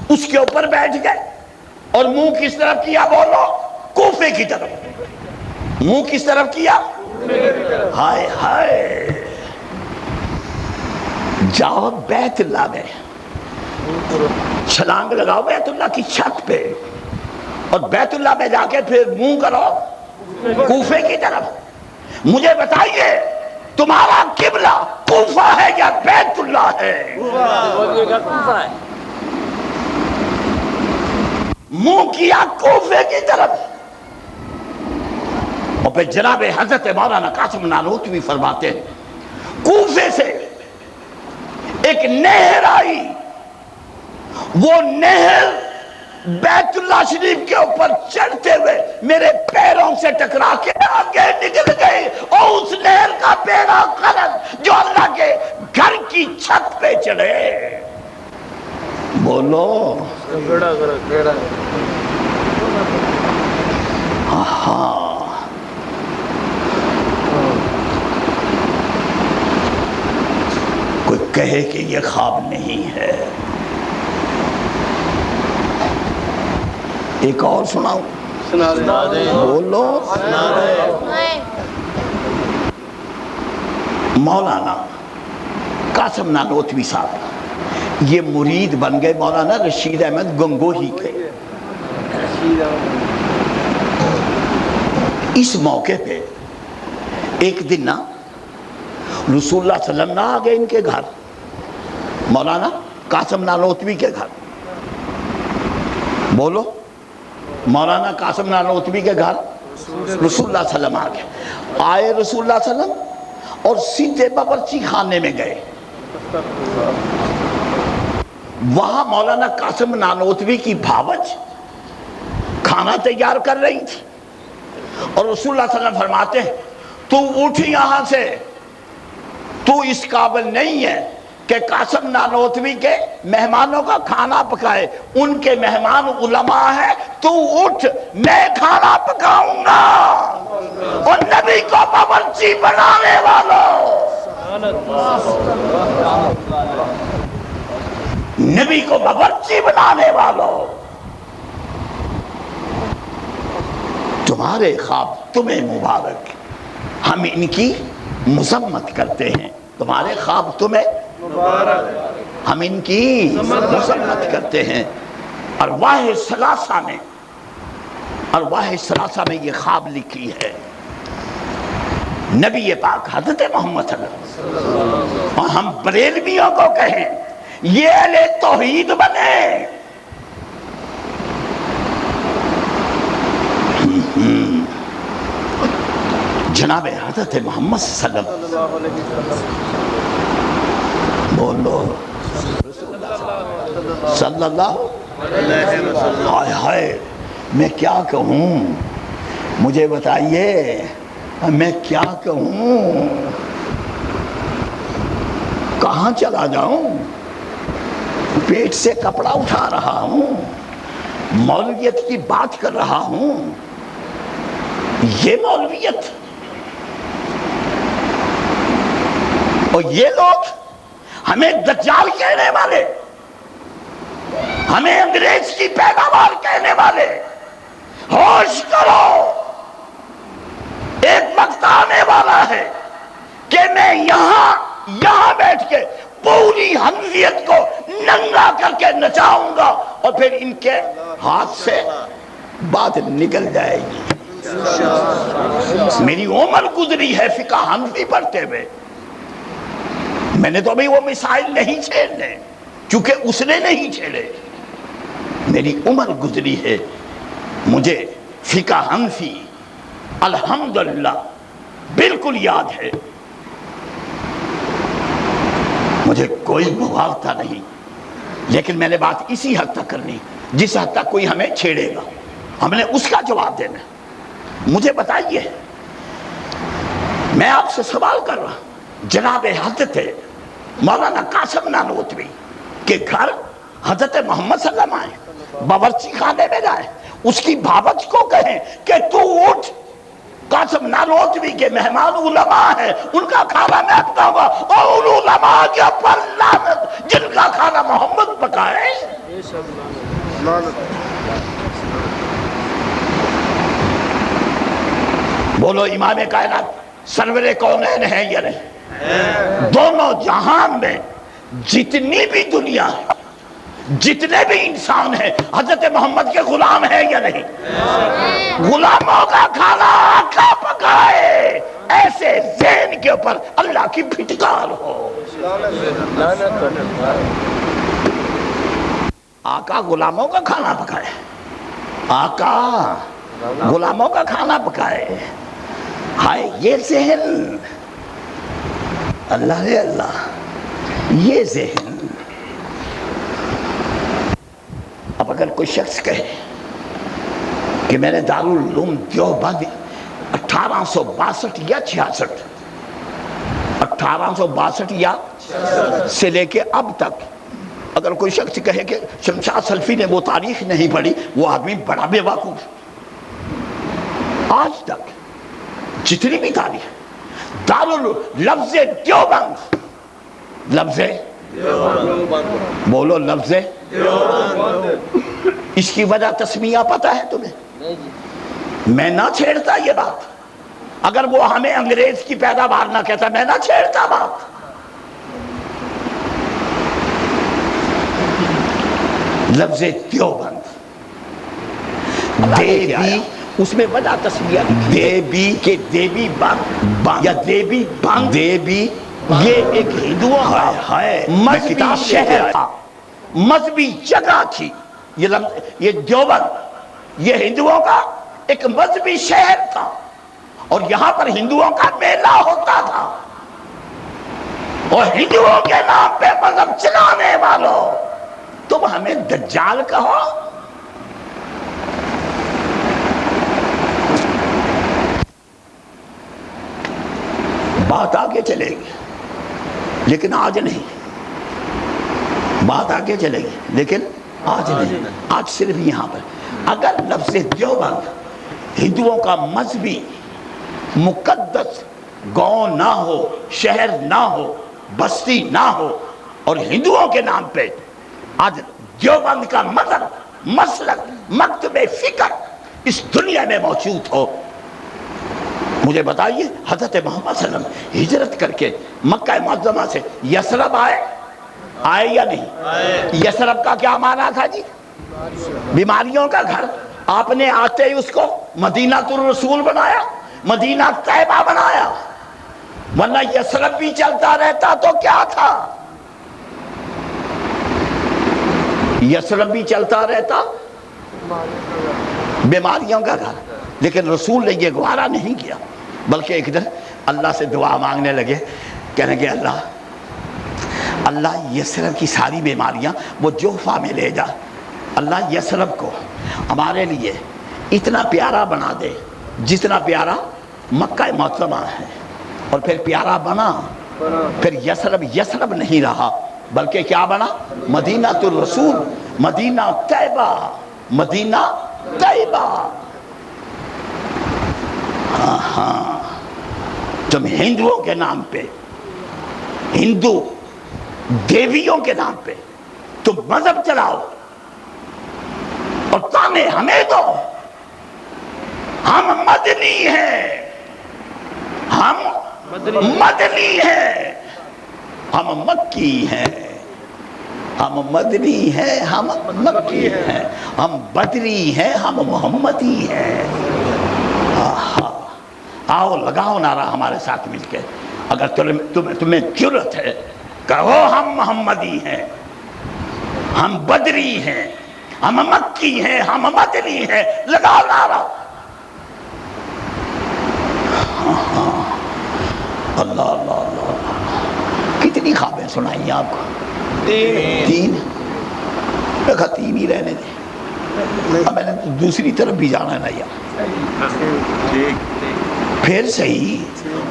اس کے اوپر بیٹھ گئے، اور منہ کس طرف کیا بولو؟ کوفے کی طرف، منہ کس طرف کیا؟ ہائے ہائے، جاؤ بیت اللہ میں چھلانگ لگاؤ بیت اللہ کی چھت پہ، اور بیت اللہ میں جا کے پھر منہ کرو کوفے کی طرف۔ مجھے بتائیے تمہارا قبلہ کوفہ ہے یا بیت اللہ ہے؟ منہ کیا کوفے کی طرف، اور پھر جناب حضرت مولانا قاسم نانوتوی فرماتے ہیں کوفے سے ایک نہر آئی، وہ نہر بیت اللہ شریف کے اوپر چڑھتے ہوئے میرے پیروں سے ٹکرا کے آگے نکل گئی، اور اس نہر کا بیڑا غرق جو اللہ کے گھر کی چھت پہ چڑھے، بولو ہاں۔ کوئی کہے کہ یہ خواب نہیں ہے، ایک اور سناؤں؟ بولو۔ مولانا قاسم نانوتوی صاحب یہ مرید بن گئے مولانا رشید احمد گنگوہی کے، اس موقع پہ ایک دن نا رسول اللہ صلی اللہ علیہ وسلم نہ آ گئے ان کے گھر، مولانا قاسم نانوتوی کے گھر، بولو مولانا قاسم نانوتوی کے گھر رسول اللہ صلی اللہ علیہ وسلم آ گئے، آئے رسول اللہ صلی اللہ علیہ وسلم اور سیدھے باورچی خانے میں گئے، وہاں مولانا قاسم نانوتوی کی بھاوج کھانا تیار کر رہی تھی، اور رسول اللہ صلی اللہ علیہ وسلم فرماتے ہیں تو اٹھ یہاں سے، تو اس قابل نہیں ہے کہ قاسم نانوتوی کے مہمانوں کا کھانا پکائے، ان کے مہمان علماء ہیں، تو اٹھ میں کھانا پکاؤں گا، اور نبی کو باورچی بنانے والوں نبی کو باورچی بنانے والوں، تمہارے خواب تمہیں مبارک، ہم ان کی مذمت کرتے ہیں، تمہارے خواب تمہیں مبارک، ہم ان کی مذمت کرتے ہیں۔ ارواح ثلاثہ نے یہ خواب لکھی ہے، نبی پاک حضرت محمد صلی اللہ علیہ وسلم، اور ہم بریلویوں کو کہیں یہ اہل توحید بنے۔ جناب حضرت محمد صلی اللہ علیہ وسلم، بولو صلی اللہ علیہ وسلم۔ ہائے ہائے، میں کیا کہوں، مجھے بتائیے میں کیا کہوں، کہاں چلا جاؤں، پیٹ سے کپڑا اٹھا رہا ہوں، مولویت کی بات کر رہا ہوں، یہ مولویت، اور یہ لوگ ہمیں دجال کہنے والے، ہمیں انگریز کی پیداوار کہنے والے۔ ہوش کرو، ایک وقت آنے والا ہے کہ میں یہاں بیٹھ کے پوری حمزیت کو ننگا کر کے نچاؤں گا، اور پھر ان کے ہاتھ سے بات نکل جائے گی۔ میری عمر گزری ہے فقہ حنفی پڑھتے ہوئے، میں نے تو ابھی وہ مسائل نہیں چھیڑنے، چونکہ اس نے نہیں چھیڑے، میری عمر گزری ہے، مجھے فقہ حنفی الحمدللہ بالکل یاد ہے، مجھے کوئی مغالطہ نہیں، لیکن میں نے بات اسی حد تک کرنی جس حد تک کوئی ہمیں چھیڑے گا، ہم نے اس کا جواب دینا۔ مجھے بتائیے، میں آپ سے سوال کر رہا ہوں، جناب حضرت مولانا قاسم نانوتوی کے گھر حضرت محمد صلی اللہ علیہ وسلم آئے، باورچی خانے میں جائے، اس کی بھاوچ کو کہیں کہ تو اٹھ، قاسم نانوتوی کے مہمان علماء ہیں، ان کا کھانا میں پکاؤں گا، اور علماء کے اوپر لعنت جن کا کھانا محمد پکائے۔ بولو امام کائنات سرور کونین ہے یا نہیں؟ دونوں جہان میں جتنی بھی دنیا ہے، جتنے بھی انسان ہیں، حضرت محمد کے غلام ہیں یا نہیں؟ غلاموں کا کھانا آقا پکائے، ایسے ذہن کے اوپر اللہ کی پھٹکار ہو۔ آقا غلاموں کا کھانا پکائے، آقا غلاموں کا کھانا پکائے، ہائے یہ ذہن، اللہ اللہ، یہ ذہن۔ اب اگر کوئی شخص کہے کہ میں نے دارالعلوم دیوبند 1862 یا 66، 1862 یا سے لے کے اب تک، اگر کوئی شخص کہے کہ شمشاد سلفی نے وہ تاریخ نہیں پڑھی، وہ آدمی بڑا بے وقوف۔ آج تک جتنی بھی تاریخ، لفظ دیوبند، لفظ بولو لفظ، اس کی وجہ تسمیہ پتہ ہے تمہیں؟ میں نہ چھیڑتا یہ بات، اگر وہ ہمیں انگریز کی پیداوار نہ کہتا میں نہ چھیڑتا بات۔ لفظ دیوبند، دیوی، اس میں وجہ تسمیہ دیوی کے دیوی بند یا دیوی بند، دیوی یہ ایک ہندوؤں کا مذہبی شہر تھا، مذہبی جگہ تھی، یہ دیوبند یہ ہندوؤں کا ایک مذہبی شہر تھا، اور یہاں پر ہندوؤں کا میلہ ہوتا تھا، اور ہندوؤں کے نام پہ مذہب چلانے والوں تم ہمیں دجال کہو۔ بات آگے چلے گی لیکن آج نہیں، بات آگے چلے گی لیکن آج نہیں، آج صرف یہاں پر۔ اگر لفظ دیوبند ہندوؤں کا مذہبی مقدس گاؤں نہ ہو، شہر نہ ہو، بستی نہ ہو، اور ہندوؤں کے نام پہ آج دیوبند کا مذہب، مسلک، مکتب فکر اس دنیا میں موجود ہو۔ مجھے بتائیے حضرت محمد صلی اللہ علیہ وسلم ہجرت کر کے مکہ معظمہ سے یثرب آئے یا نہیں؟ یثرب کا کیا معنی تھا جی؟ بیماریوں کا گھر۔ آپ نے آتے ہی اس کو مدینہ الرسول بنایا، مدینہ طیبہ بنایا، ورنہ یثرب بھی چلتا رہتا تو کیا تھا؟ یثرب بھی چلتا رہتا بیماریوں کا گھر۔ لیکن رسول نے یہ گوارا نہیں کیا، بلکہ ایک دن اللہ سے دعا مانگنے لگے، کہنے لگے اللہ یثرب کی ساری بیماریاں وہ جوفہ میں لے جا، اللہ یثرب کو ہمارے لیے اتنا پیارا بنا دے جتنا پیارا مکہ معظمہ ہے۔ اور پھر پیارا بنا، پھر یثرب نہیں رہا، بلکہ کیا بنا؟ مدینہ الرسول، مدینہ طیبہ، مدینہ طیبہ۔ ہاں تم ہندوؤں کے نام پہ، ہندو دیویوں کے نام پہ تم مذہب چلاؤ اور تانے ہمیں دو۔ ہم مدنی ہیں، ہم مدنی ہیں، ہم مکی ہیں، ہم مدنی ہیں، ہم مکی ہیں، ہم بدری ہیں، ہم محمدی ہیں۔ آؤ لگاؤ نعرہ ہمارے ساتھ مل کے، اگر تمہیں جرأت ہے کہو ہم محمدی ہیں، ہم بدری ہیں، ہم مکی ہیں، ہم مدنی ہیں، لگاؤ نعرہ۔ اللہ اللہ اللہ، کتنی خوابیں سنائیں آپ کو؟ تین رکھا، تین ہی رہنے دیں، اب میں نے دوسری طرف بھی جانا ہے نا یار، پھر صحیح۔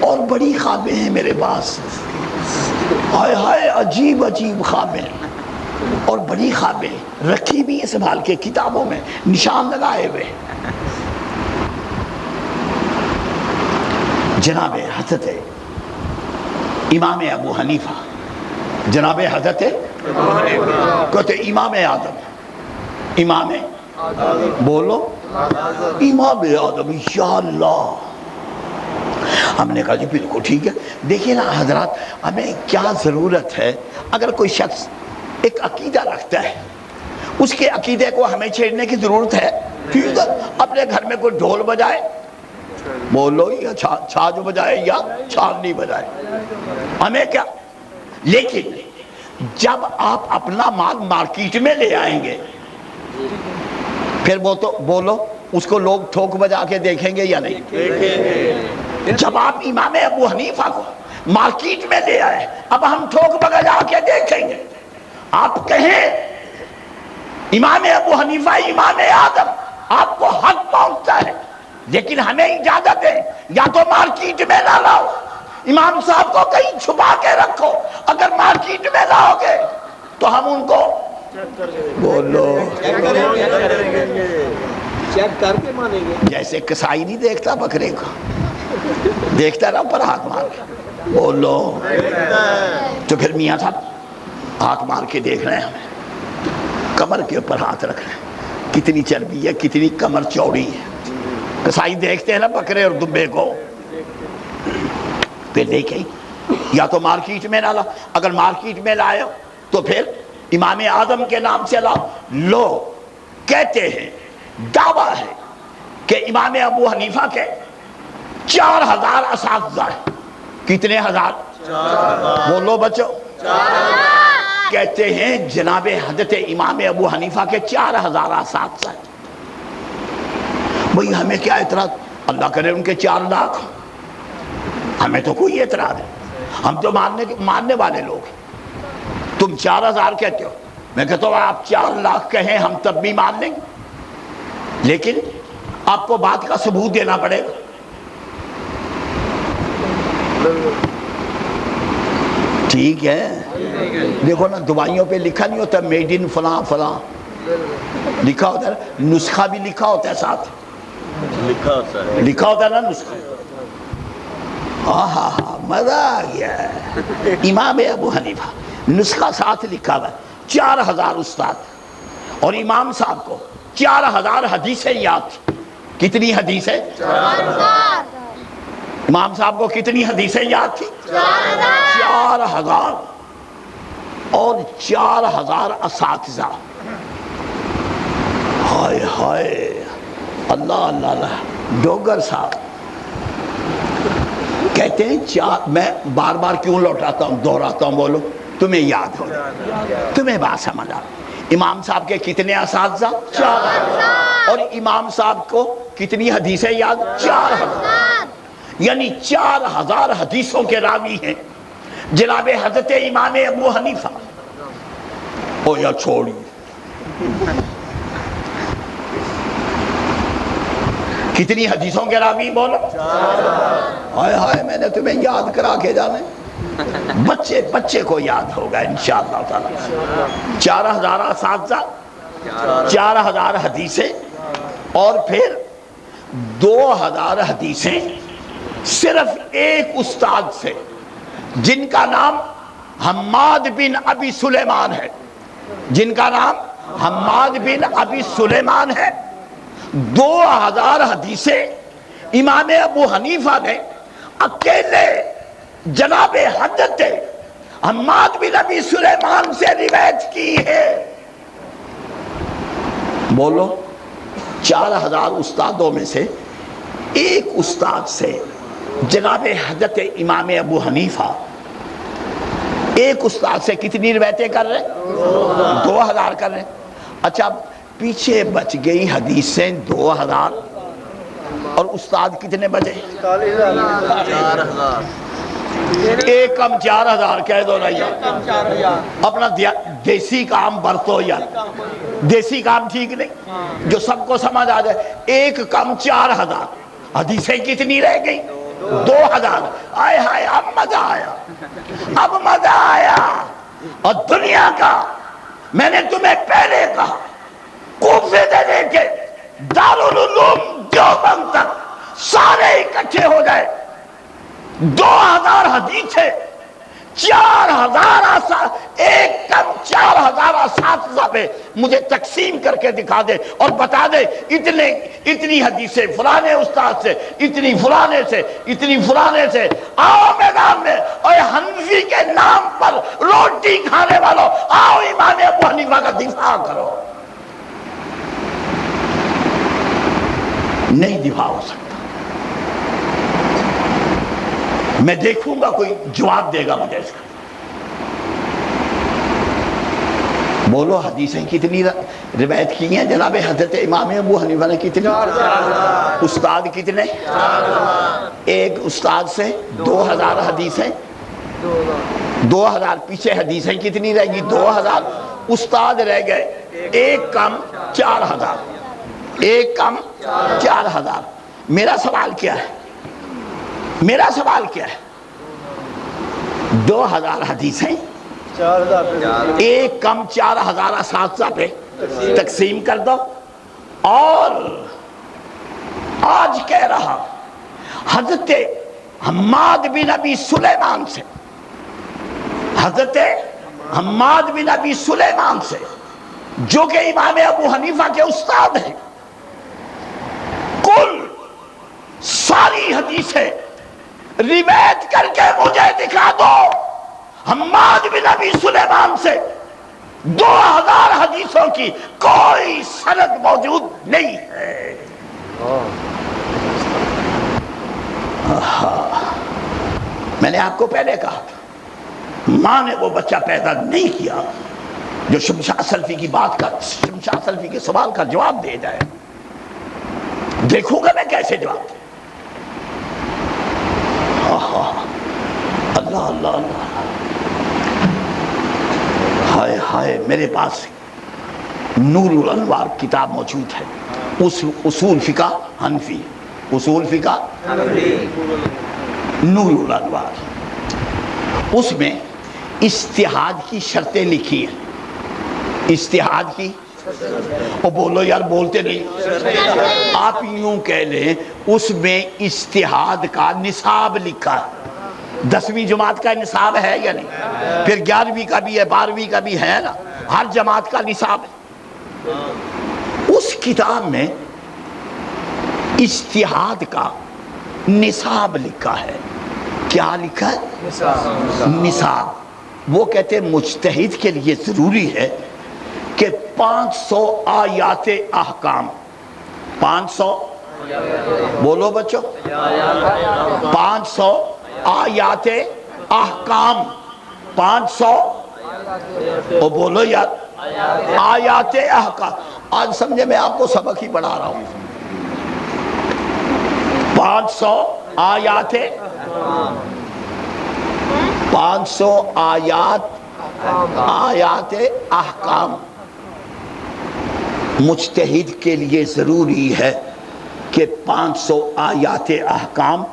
اور بڑی خوابیں ہیں میرے پاس، ہائے ہائے عجیب عجیب خوابیں، اور بڑی خوابیں رکھی بھی ہیں سنبھال کے کتابوں میں، نشان لگائے ہوئے۔ جناب حضرت امام ابو حنیفہ، جناب حضرت کہتے امام آدم، امام بولو امام آدم انشاءاللہ۔ ہم نے کہا جی بالکل ٹھیک ہے۔ دیکھیں نا حضرات، ہمیں کیا ضرورت ہے، اگر کوئی شخص ایک عقیدہ رکھتا ہے، اس کے عقیدے کو ہمیں چھیڑنے کی ضرورت ہے؟ ٹھیک ہے، اپنے گھر میں کوئی ڈھول بجائے بولو، یا چھاج بجائے یا چھاننی بجائے، ہمیں کیا؟ لیکن جب آپ اپنا مال مارکیٹ میں لے آئیں گے پھر وہ تو بولو اس کو لوگ ٹھوک بجا کے دیکھیں گے یا نہیں؟ جب آپ امام ابو حنیفہ کو مارکیٹ میں لے آئے، اب ہم ٹھوک بجا کے دیکھیں گے، آپ کہیں امام ابو حنیفہ امام آدم، آپ کو حق پہنچتا ہے، لیکن ہمیں اجازت ہے یا تو مارکیٹ میں نہ لاؤ، امام صاحب کو کہیں چھپا کے رکھو، اگر مارکیٹ میں لاؤ گے تو ہم ان کو بولو چیک کر کے مانیں گے۔ جیسے کسائی نہیں دیکھتا بکرے کو، دیکھتا رہا پر ہاتھ مار کے بولو، تو پھر میاں صاحب ہاتھ مار کے دیکھ رہے ہیں، ہمیں کمر کے اوپر ہاتھ رکھ رہے ہیں، کتنی چربی ہے، کتنی کمر چوڑی ہے۔ کسائی دیکھتے ہیں نا بکرے اور دبے کو، پھر دیکھیں یا تو مارکیٹ میں نہ لاؤ، اگر مارکیٹ میں لائے تو پھر امام اعظم کے نام سے لاؤ۔ لوگ کہتے ہیں، دعویٰ ہے کہ امام ابو حنیفہ کے 4000 اساتذہ ہیں۔ کتنے ہزار؟ بولو بچو، کہتے ہیں جناب حضرت امام ابو حنیفہ کے 4000 اساتذہ ہیں۔ بھئی ہمیں کیا اعتراض؟ اللہ کرے ان کے 4 لاکھ، ہمیں تو کوئی اعتراض ہے، ہم تو ماننے والے لوگ ہیں۔ تم 4000 کہتے ہو، میں کہتا ہوں آپ 4 لاکھ کہیں ہم تب بھی مان لیں گے، لیکن آپ کو بات کا ثبوت دینا پڑے گا۔ ٹھیک ہے، دیکھو نا دوائیوں پہ لکھا نہیں ہوتا میڈ ان فلاں فلاں، لکھا ہوتا ہے، نسخہ بھی لکھا ہوتا ہے، ساتھ لکھا ہوتا ہے نا نسخہ۔ مزہ آ گیا ہے۔ امام ابو حنیفہ نسخہ ساتھ لکھا ہوا 4000 استاد اور امام صاحب کو 4000 حدیثیں یاد تھی۔ کتنی حدیثیں؟ 4000۔ امام صاحب کو کتنی حدیثیں یاد تھی؟ 4000 اور 4000 اساتذہ۔ ہائے ہائے، اللہ اللہ اللہ۔ ڈوگر صاحب کہتے ہیں میں بار بار کیوں لوٹاتا ہوں، دہراتا ہوں، بولو تمہیں یاد ہو، تمہیں بات سمجھ آ۔ امام صاحب کے کتنے اساتذہ؟ 4000 اور امام صاحب کو کتنی حدیثیں یاد؟ 4000، یعنی 4000 حدیثوں کے راوی ہیں جناب حضرت امام ابو حنیفہ۔ او یا چھوڑی، کتنی حدیثوں کے راوی بولو؟ ہائے ہائے، میں نے تمہیں یاد کرا کے جانے، بچے کو یاد ہوگا انشاءاللہ تعالی۔ 4000 اساتذہ، 4000 حدیثیں اور پھر 2000 حدیثیں صرف ایک استاد سے جن کا نام حماد بن ابی سلیمان ہے، جن کا نام حماد بن ابی سلیمان ہے۔ 2000 حدیثیں امام ابو حنیفہ نے اکیلے جناب حضرت حماد بن ابی سلیمان سے روایت کی ہے۔ بولو 4000 استادوں میں سے ایک استاد سے جناب حضرت امام ابو حنیفہ ایک استاد سے کتنی روایتیں کر رہے ہیں؟ 2000 کر رہے ہیں۔ اچھا، پیچھے بچ گئی حدیثیں 2000 اور استاد کتنے بچے؟ 4000۔ ایک کم 4000 کہہ دو نا یار، اپنا دیسی کام برتو یار، دیسی کام ٹھیک نہیں جو سب کو سمجھ آ جائے۔ ایک کم 4000، حدیثیں کتنی رہ گئی؟ 2000۔ آئے ہائے، اب مزہ آیا، اب مزہ آیا۔ اور دنیا کا، میں نے تمہیں پہلے کہا، کوفے سے لے کے دارالعلوم دیوبند تک سارے اکٹھے ہو جائے، 2000 حدیثیں، 4000 ایک کم 4000 اساتذہ پہ مجھے تقسیم کر کے دکھا دے اور بتا دے اتنی حدیثیں فلانے استاد سے، اتنی فلانے سے، اتنی فلانے سے۔ آؤ میدان میں، اور حنفی کے نام پر روٹی کھانے والوں، آؤ امام ابو حنیفہ کا دفاع کرو۔ نہیں دفاع ہو سکتا۔ میں دیکھوں گا کوئی جواب دے گا مجھے اس کا۔ بولو حدیثیں کتنی روایت کی ہیں جناب حضرت امام ابو حنیفہ نے؟ کتنی؟ استاد کتنے؟ ایک استاد سے 2000 حدیثیں، 2000 پیچھے حدیثیں کتنی رہ گی؟ 2000، استاد رہ گئے ایک کم 4000، ایک کم 4000۔ میرا سوال کیا ہے؟ میرا سوال کیا ہے؟ 2000 حدیثیں، 4000 ایک کم 4000 اساتذہ پہ تقسیم کر دو، اور آج کہہ رہا حضرت حماد بن ابی سلیمان سے، حضرت حماد بن ابی سلیمان سے جو کہ امام ابو حنیفہ کے استاد ہیں، کل ساری حدیثیں روایت کر کے مجھے دکھا دو۔ حماد بن ابی سلیمان سے 2000 حدیثوں کی کوئی سند موجود نہیں ہے۔ میں نے آپ کو پہلے کہا تھا، ماں نے وہ بچہ پیدا نہیں کیا جو شمشاد سلفی کی بات کا، شمشاد سلفی کے سوال کا جواب دے جائے۔ دیکھوں گا میں کیسے جواب دے۔ اللہ اللہ اللہ، ہائے ہائے، میرے پاس نور الانوار کتاب موجود ہے، اصول فقہ حنفی، اصول فقہ نور الانوار، اس میں اجتہاد کی شرطیں لکھی ہیں، اجتہاد کی، اور بولو یار بولتے نہیں، آپ یوں کہہ لیں اس میں اجتہاد کا نصاب لکھا ہے، 10ویں جماعت کا نصاب ہے یا نہیں؟ پھر 11ویں کا بھی ہے، 12ویں کا بھی ہے نا، ہر جماعت کا نصاب ہے۔ اس کتاب میں اجتہاد کا نصاب لکھا ہے۔ کیا لکھا ہے؟ نصاب۔ وہ کہتے ہیں مجتہد کے لیے ضروری ہے کہ 500 آیات احکام، 500 بولو بچوں، 500 آیات احکام، 500 او بولو یار، آیات احکام۔ آج سمجھے میں آپ کو سبق ہی پڑھا رہا ہوں۔ 500 آیات، 500 آیات احکام مجتہد کے لیے ضروری ہے کہ 500 آیات احکام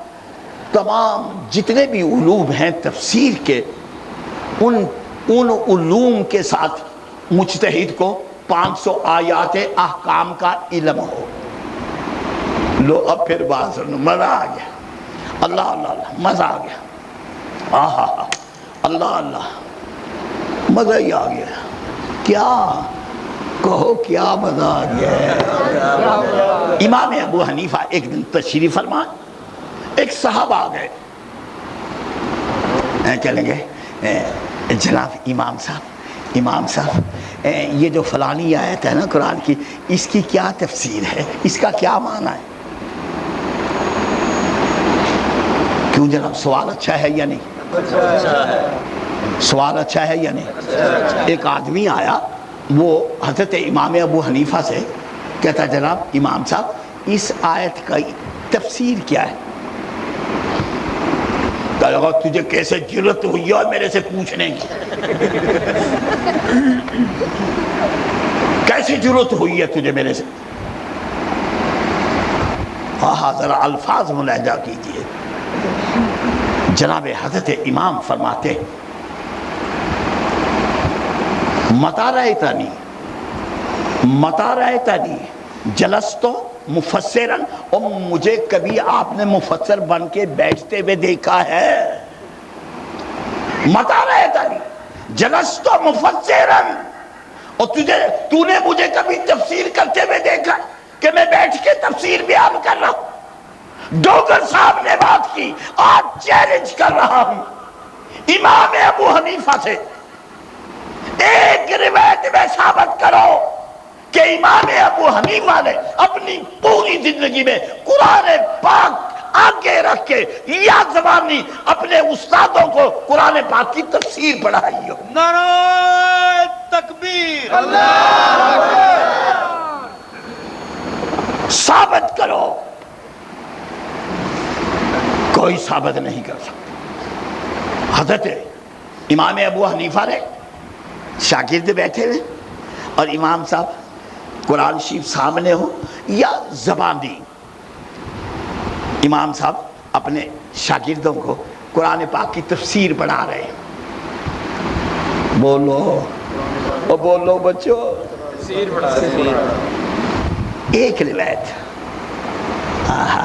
تمام جتنے بھی علوم ہیں تفسیر کے، ان علوم کے ساتھ مجتہد کو 500 آیات احکام کا علم ہو۔ لو اب پھر بات سنو، مزہ آ گیا، اللہ اللہ اللہ، مزہ آ گیا، آہا اللہ اللہ، مزہ ہی آ گیا۔ کیا کہو، کیا مزہ آ گیا ہے۔ امام ابو حنیفہ ایک دن تشریف فرما، ایک صاحب آ گئے، چلیں گے جناب امام صاحب یہ جو فلانی آیت ہے نا قرآن کی، اس کی کیا تفسیر ہے، اس کا کیا معنی ہے؟ کیوں جناب، سوال اچھا ہے یا نہیں؟ سوال اچھا ہے یا نہیں؟ ایک آدمی آیا، وہ حضرت امام ابو حنیفہ سے کہتا جناب امام صاحب اس آیت کا تفسیر کیا ہے؟ کہا تجھے کیسے جرت ہوئی ہے میرے سے پوچھنے کی؟ کیسی جرت ہوئی ہے تجھے میرے سے؟ ہاں ذرا الفاظ ملاحظہ کیجئے۔ جناب حضرت امام فرماتے متا رأیتنی جلستو مفسرن، اور مجھے کبھی آپ نے مفسر بن کے بیٹھتے ہوئے دیکھا ہے؟ متا رأیتنی جلستو مفسرن، اور تو نے مجھے کبھی تفسیر کرتے ہوئے دیکھا کہ میں بیٹھ کے تفسیر بیان کر رہا ہوں؟ ڈوگر صاحب نے بات کی، آج چیلنج کر رہا ہوں امام ابو حنیفہ سے، ایک روایت میں ثابت کرو کہ امام ابو حنیفہ نے اپنی پوری زندگی میں قرآن پاک آگے رکھ کے یا زبانی اپنے استادوں کو قرآن پاک کی تفسیر پڑھائی ہو۔ نعرہ تکبیر، ثابت کرو۔ کوئی ثابت نہیں کر سکتا۔ حضرت امام ابو حنیفہ نے شاگرد بیٹھے ہوئے اور امام صاحب قرآن شریف سامنے ہو یا زبانی، امام صاحب اپنے شاگردوں کو قرآن پاک کی تفسیر پڑھا رہے ہیں۔ بولو اور بولو بچوں، ایک روایت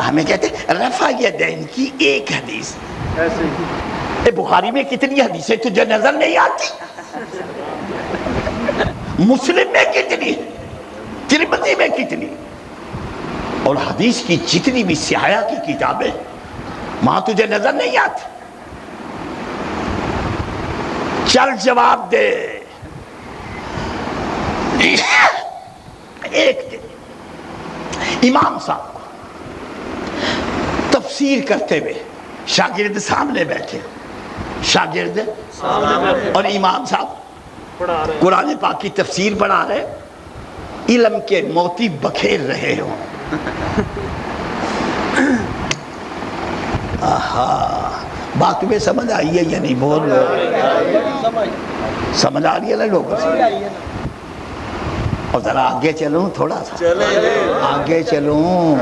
ہمیں کہتے ہیں رفع یدین کی ایک حدیث، بخاری میں کتنی حدیثیں تجھے نظر نہیں آتی؟ مسلم میں کتنی، ترمذی میں کتنی، اور حدیث کی جتنی بھی سیاحہ کی کتابیں وہاں تجھے نظر نہیں آتی؟ چل جواب دے۔ ایک دن امام صاحب کو تفسیر کرتے ہوئے شاگرد سامنے بیٹھے، شاگرد اور امام صاحب قرآن پاک کی تفسیر پڑھا رہے، علم کے موتی بکھیر رہے ہوں۔ بات تمہیں سمجھ آئی ہے یا نہیں؟ بول لو، سمجھ آ رہی ہے نا لوگوں سے؟ اور ذرا آگے چلوں، تھوڑا سا آگے چلوں۔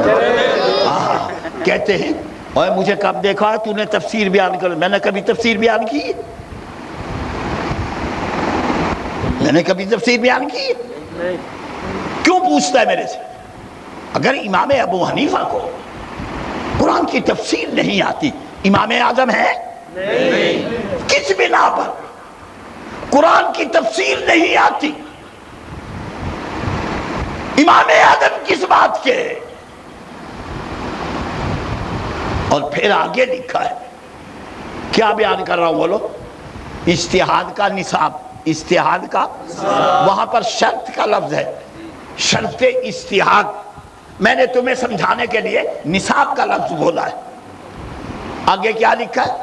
کہتے ہیں اور مجھے کب دیکھا ہے تو نے تفسیر بیان کر؟ میں نے کبھی تفسیر بیان کی؟ میں نے کبھی تفسیر بیان کی؟ کیوں پوچھتا ہے میرے سے؟ اگر امام ابو حنیفہ کو قرآن کی تفسیر نہیں آتی، امام اعظم ہے؟ کس بنا پر؟ قرآن کی تفسیر نہیں آتی، امام اعظم کس بات کے؟ اور پھر آگے لکھا ہے، کیا بیان کر رہا ہوں بولو؟ اجتہاد کا نصاب، اجتہاد کا، وہاں پر شرط کا لفظ ہے، شرط اجتہاد، میں نے تمہیں سمجھانے کے لیے نصاب کا لفظ بولا ہے۔ آگے کیا لکھا ہے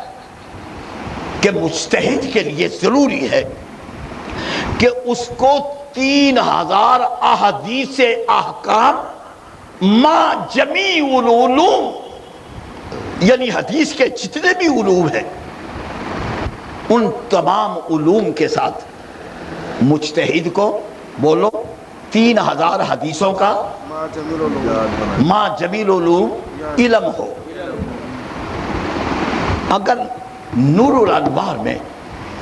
کہ مجتہد کے لیے ضروری ہے کہ اس کو 3000 احادیث احکام ما جمیع العلوم، یعنی حدیث کے جتنے بھی علوم ہیں ان تمام علوم کے ساتھ مجتہد کو بولو 3000 حدیثوں کا ما جمیع العلوم علم ہو۔ اگر نور الانوار میں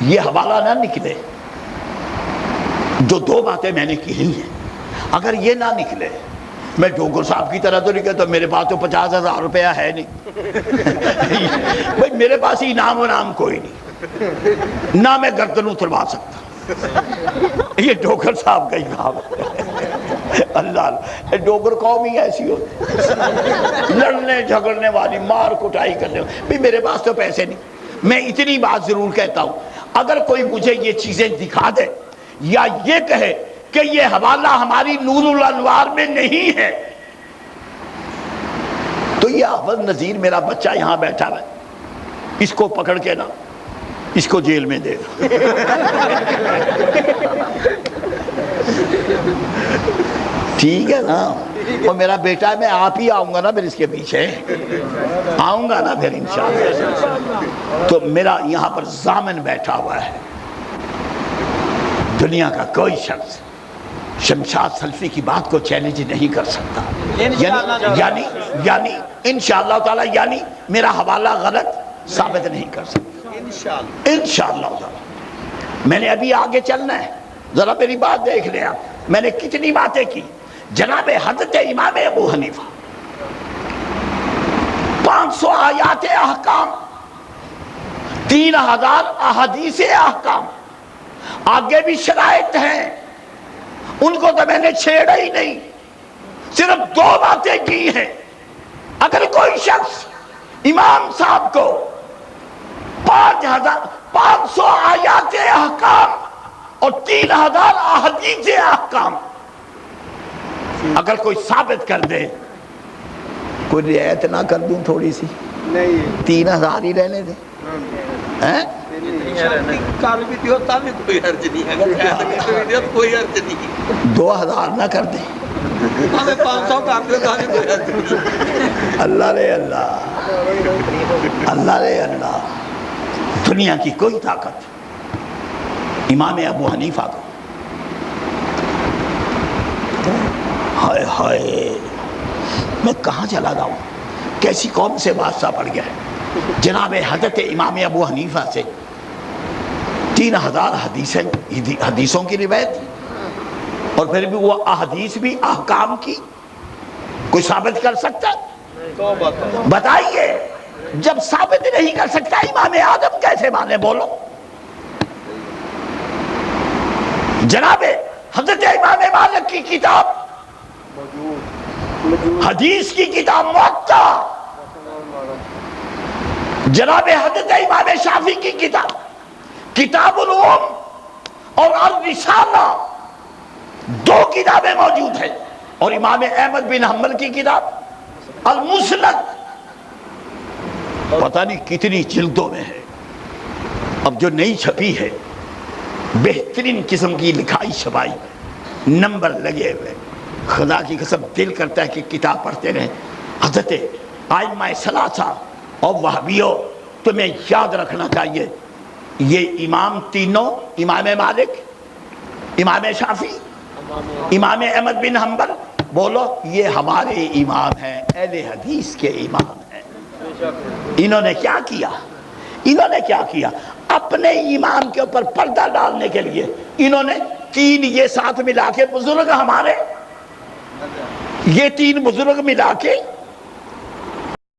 یہ حوالہ نہ نکلے، جو دو باتیں میں نے کی ہیں، اگر یہ نہ نکلے، میں ڈوگر صاحب کی طرح تو نہیں کہتا میرے پاس تو 50,000 روپیہ ہے نہیں بھائی میرے پاس انعام و نام کوئی نہیں، نہ میں گردن اتروا سکتا، یہ ڈوگر صاحب کا ہی کام ہے۔ اللہ ڈوگر قوم ہی ایسی ہوتی، لڑنے جھگڑنے والی، مار کٹائی کرنے والی۔ بھی میرے پاس تو پیسے نہیں، میں اتنی بات ضرور کہتا ہوں، اگر کوئی مجھے یہ چیزیں دکھا دے یا یہ کہے کہ یہ حوالہ ہماری نور الانوار میں نہیں ہے، تو یہ احمد نذیر میرا بچہ یہاں بیٹھا ہے، اس کو پکڑ کے نا اس کو جیل میں دے دو۔ ٹھیک ہے نا؟ اور میرا بیٹا ہے، میں آپ ہی آؤں گا نا پھر اس کے پیچھے آؤں گا نا پھر انشاءاللہ۔ تو میرا یہاں پر ضامن بیٹھا ہوا ہے، دنیا کا کوئی شخص شمشاد سلفی کی بات کو چیلنج نہیں کر سکتا، یعنی انشاءاللہ تعالی، یعنی میرا حوالہ غلط ثابت نہیں کر سکتا انشاءاللہ تعالی۔ میں نے ابھی آگے چلنا ہے، ذرا میری بات دیکھ لیں آپ، میں نے کتنی باتیں کی۔ جناب حضرت امام ابو حنیفہ 500 آیات احکام، 3000 احادیث احکام، آگے بھی شرائط ہیں، ان کو تو میں نے چھیڑا ہی نہیں، صرف 2 باتیں کی ہیں۔ اگر کوئی شخص امام صاحب کو 500 آیات احکام اور 3000 احادیث احکام اگر کوئی ثابت کر دے، کوئی رعایت نہ کر دوں تھوڑی سی، 3000 ہی رہنے دے، کر بھی دیو تب بھی کوئی حرج نہیں، اگر بھی دیو کوئی حرج نہیں، 2000 نہ کر دیں، ہمیں 500 کر دیو تب بھی کوئی حرج نہیں۔ اللہ رے اللہ، اللہ رے اللہ، دنیا کی کوئی طاقت امام ابو حنیفہ کو، ہائے ہائے میں کہاں چلا گیا، کیسی قوم سے واسطہ پڑ گیا ہے۔ جناب حضرت امام ابو حنیفہ سے 3000 حدیثوں کی روایت، اور پھر بھی وہ احادیث بھی احکام کی، کوئی ثابت کر سکتا ہے؟ بتائیے، جب ثابت نہیں کر سکتا امام اعظم کیسے مانے؟ بولو۔ جناب حضرت امام مالک کی کتاب، حدیث کی کتاب موطا، جناب حضرت امام شافعی کی کتاب کتاب العلوم اور الرسالہ، 2 کتابیں موجود ہیں، اور امام احمد بن حنبل کی کتاب المسند پتہ نہیں کتنی جلدوں میں ہے، اب جو نئی چھپی ہے، بہترین قسم کی لکھائی چھپائی، نمبر لگے ہوئے، خدا کی قسم دل کرتا ہے کہ کتاب پڑھتے رہیں۔ حضرت ائمہ ثلاثہ اور وہابیوں، تمہیں یاد رکھنا چاہیے، یہ امام تینوں، امام مالک، امام شافعی، امام احمد بن حنبل، بولو یہ ہمارے امام ہیں، اہل حدیث کے امام ہیں۔ انہوں نے کیا کیا؟ انہوں نے کیا کیا؟ اپنے امام کے اوپر پردہ ڈالنے کے لیے انہوں نے 3 یہ ساتھ ملا کے بزرگ ہمارے، یہ 3 بزرگ ملا کے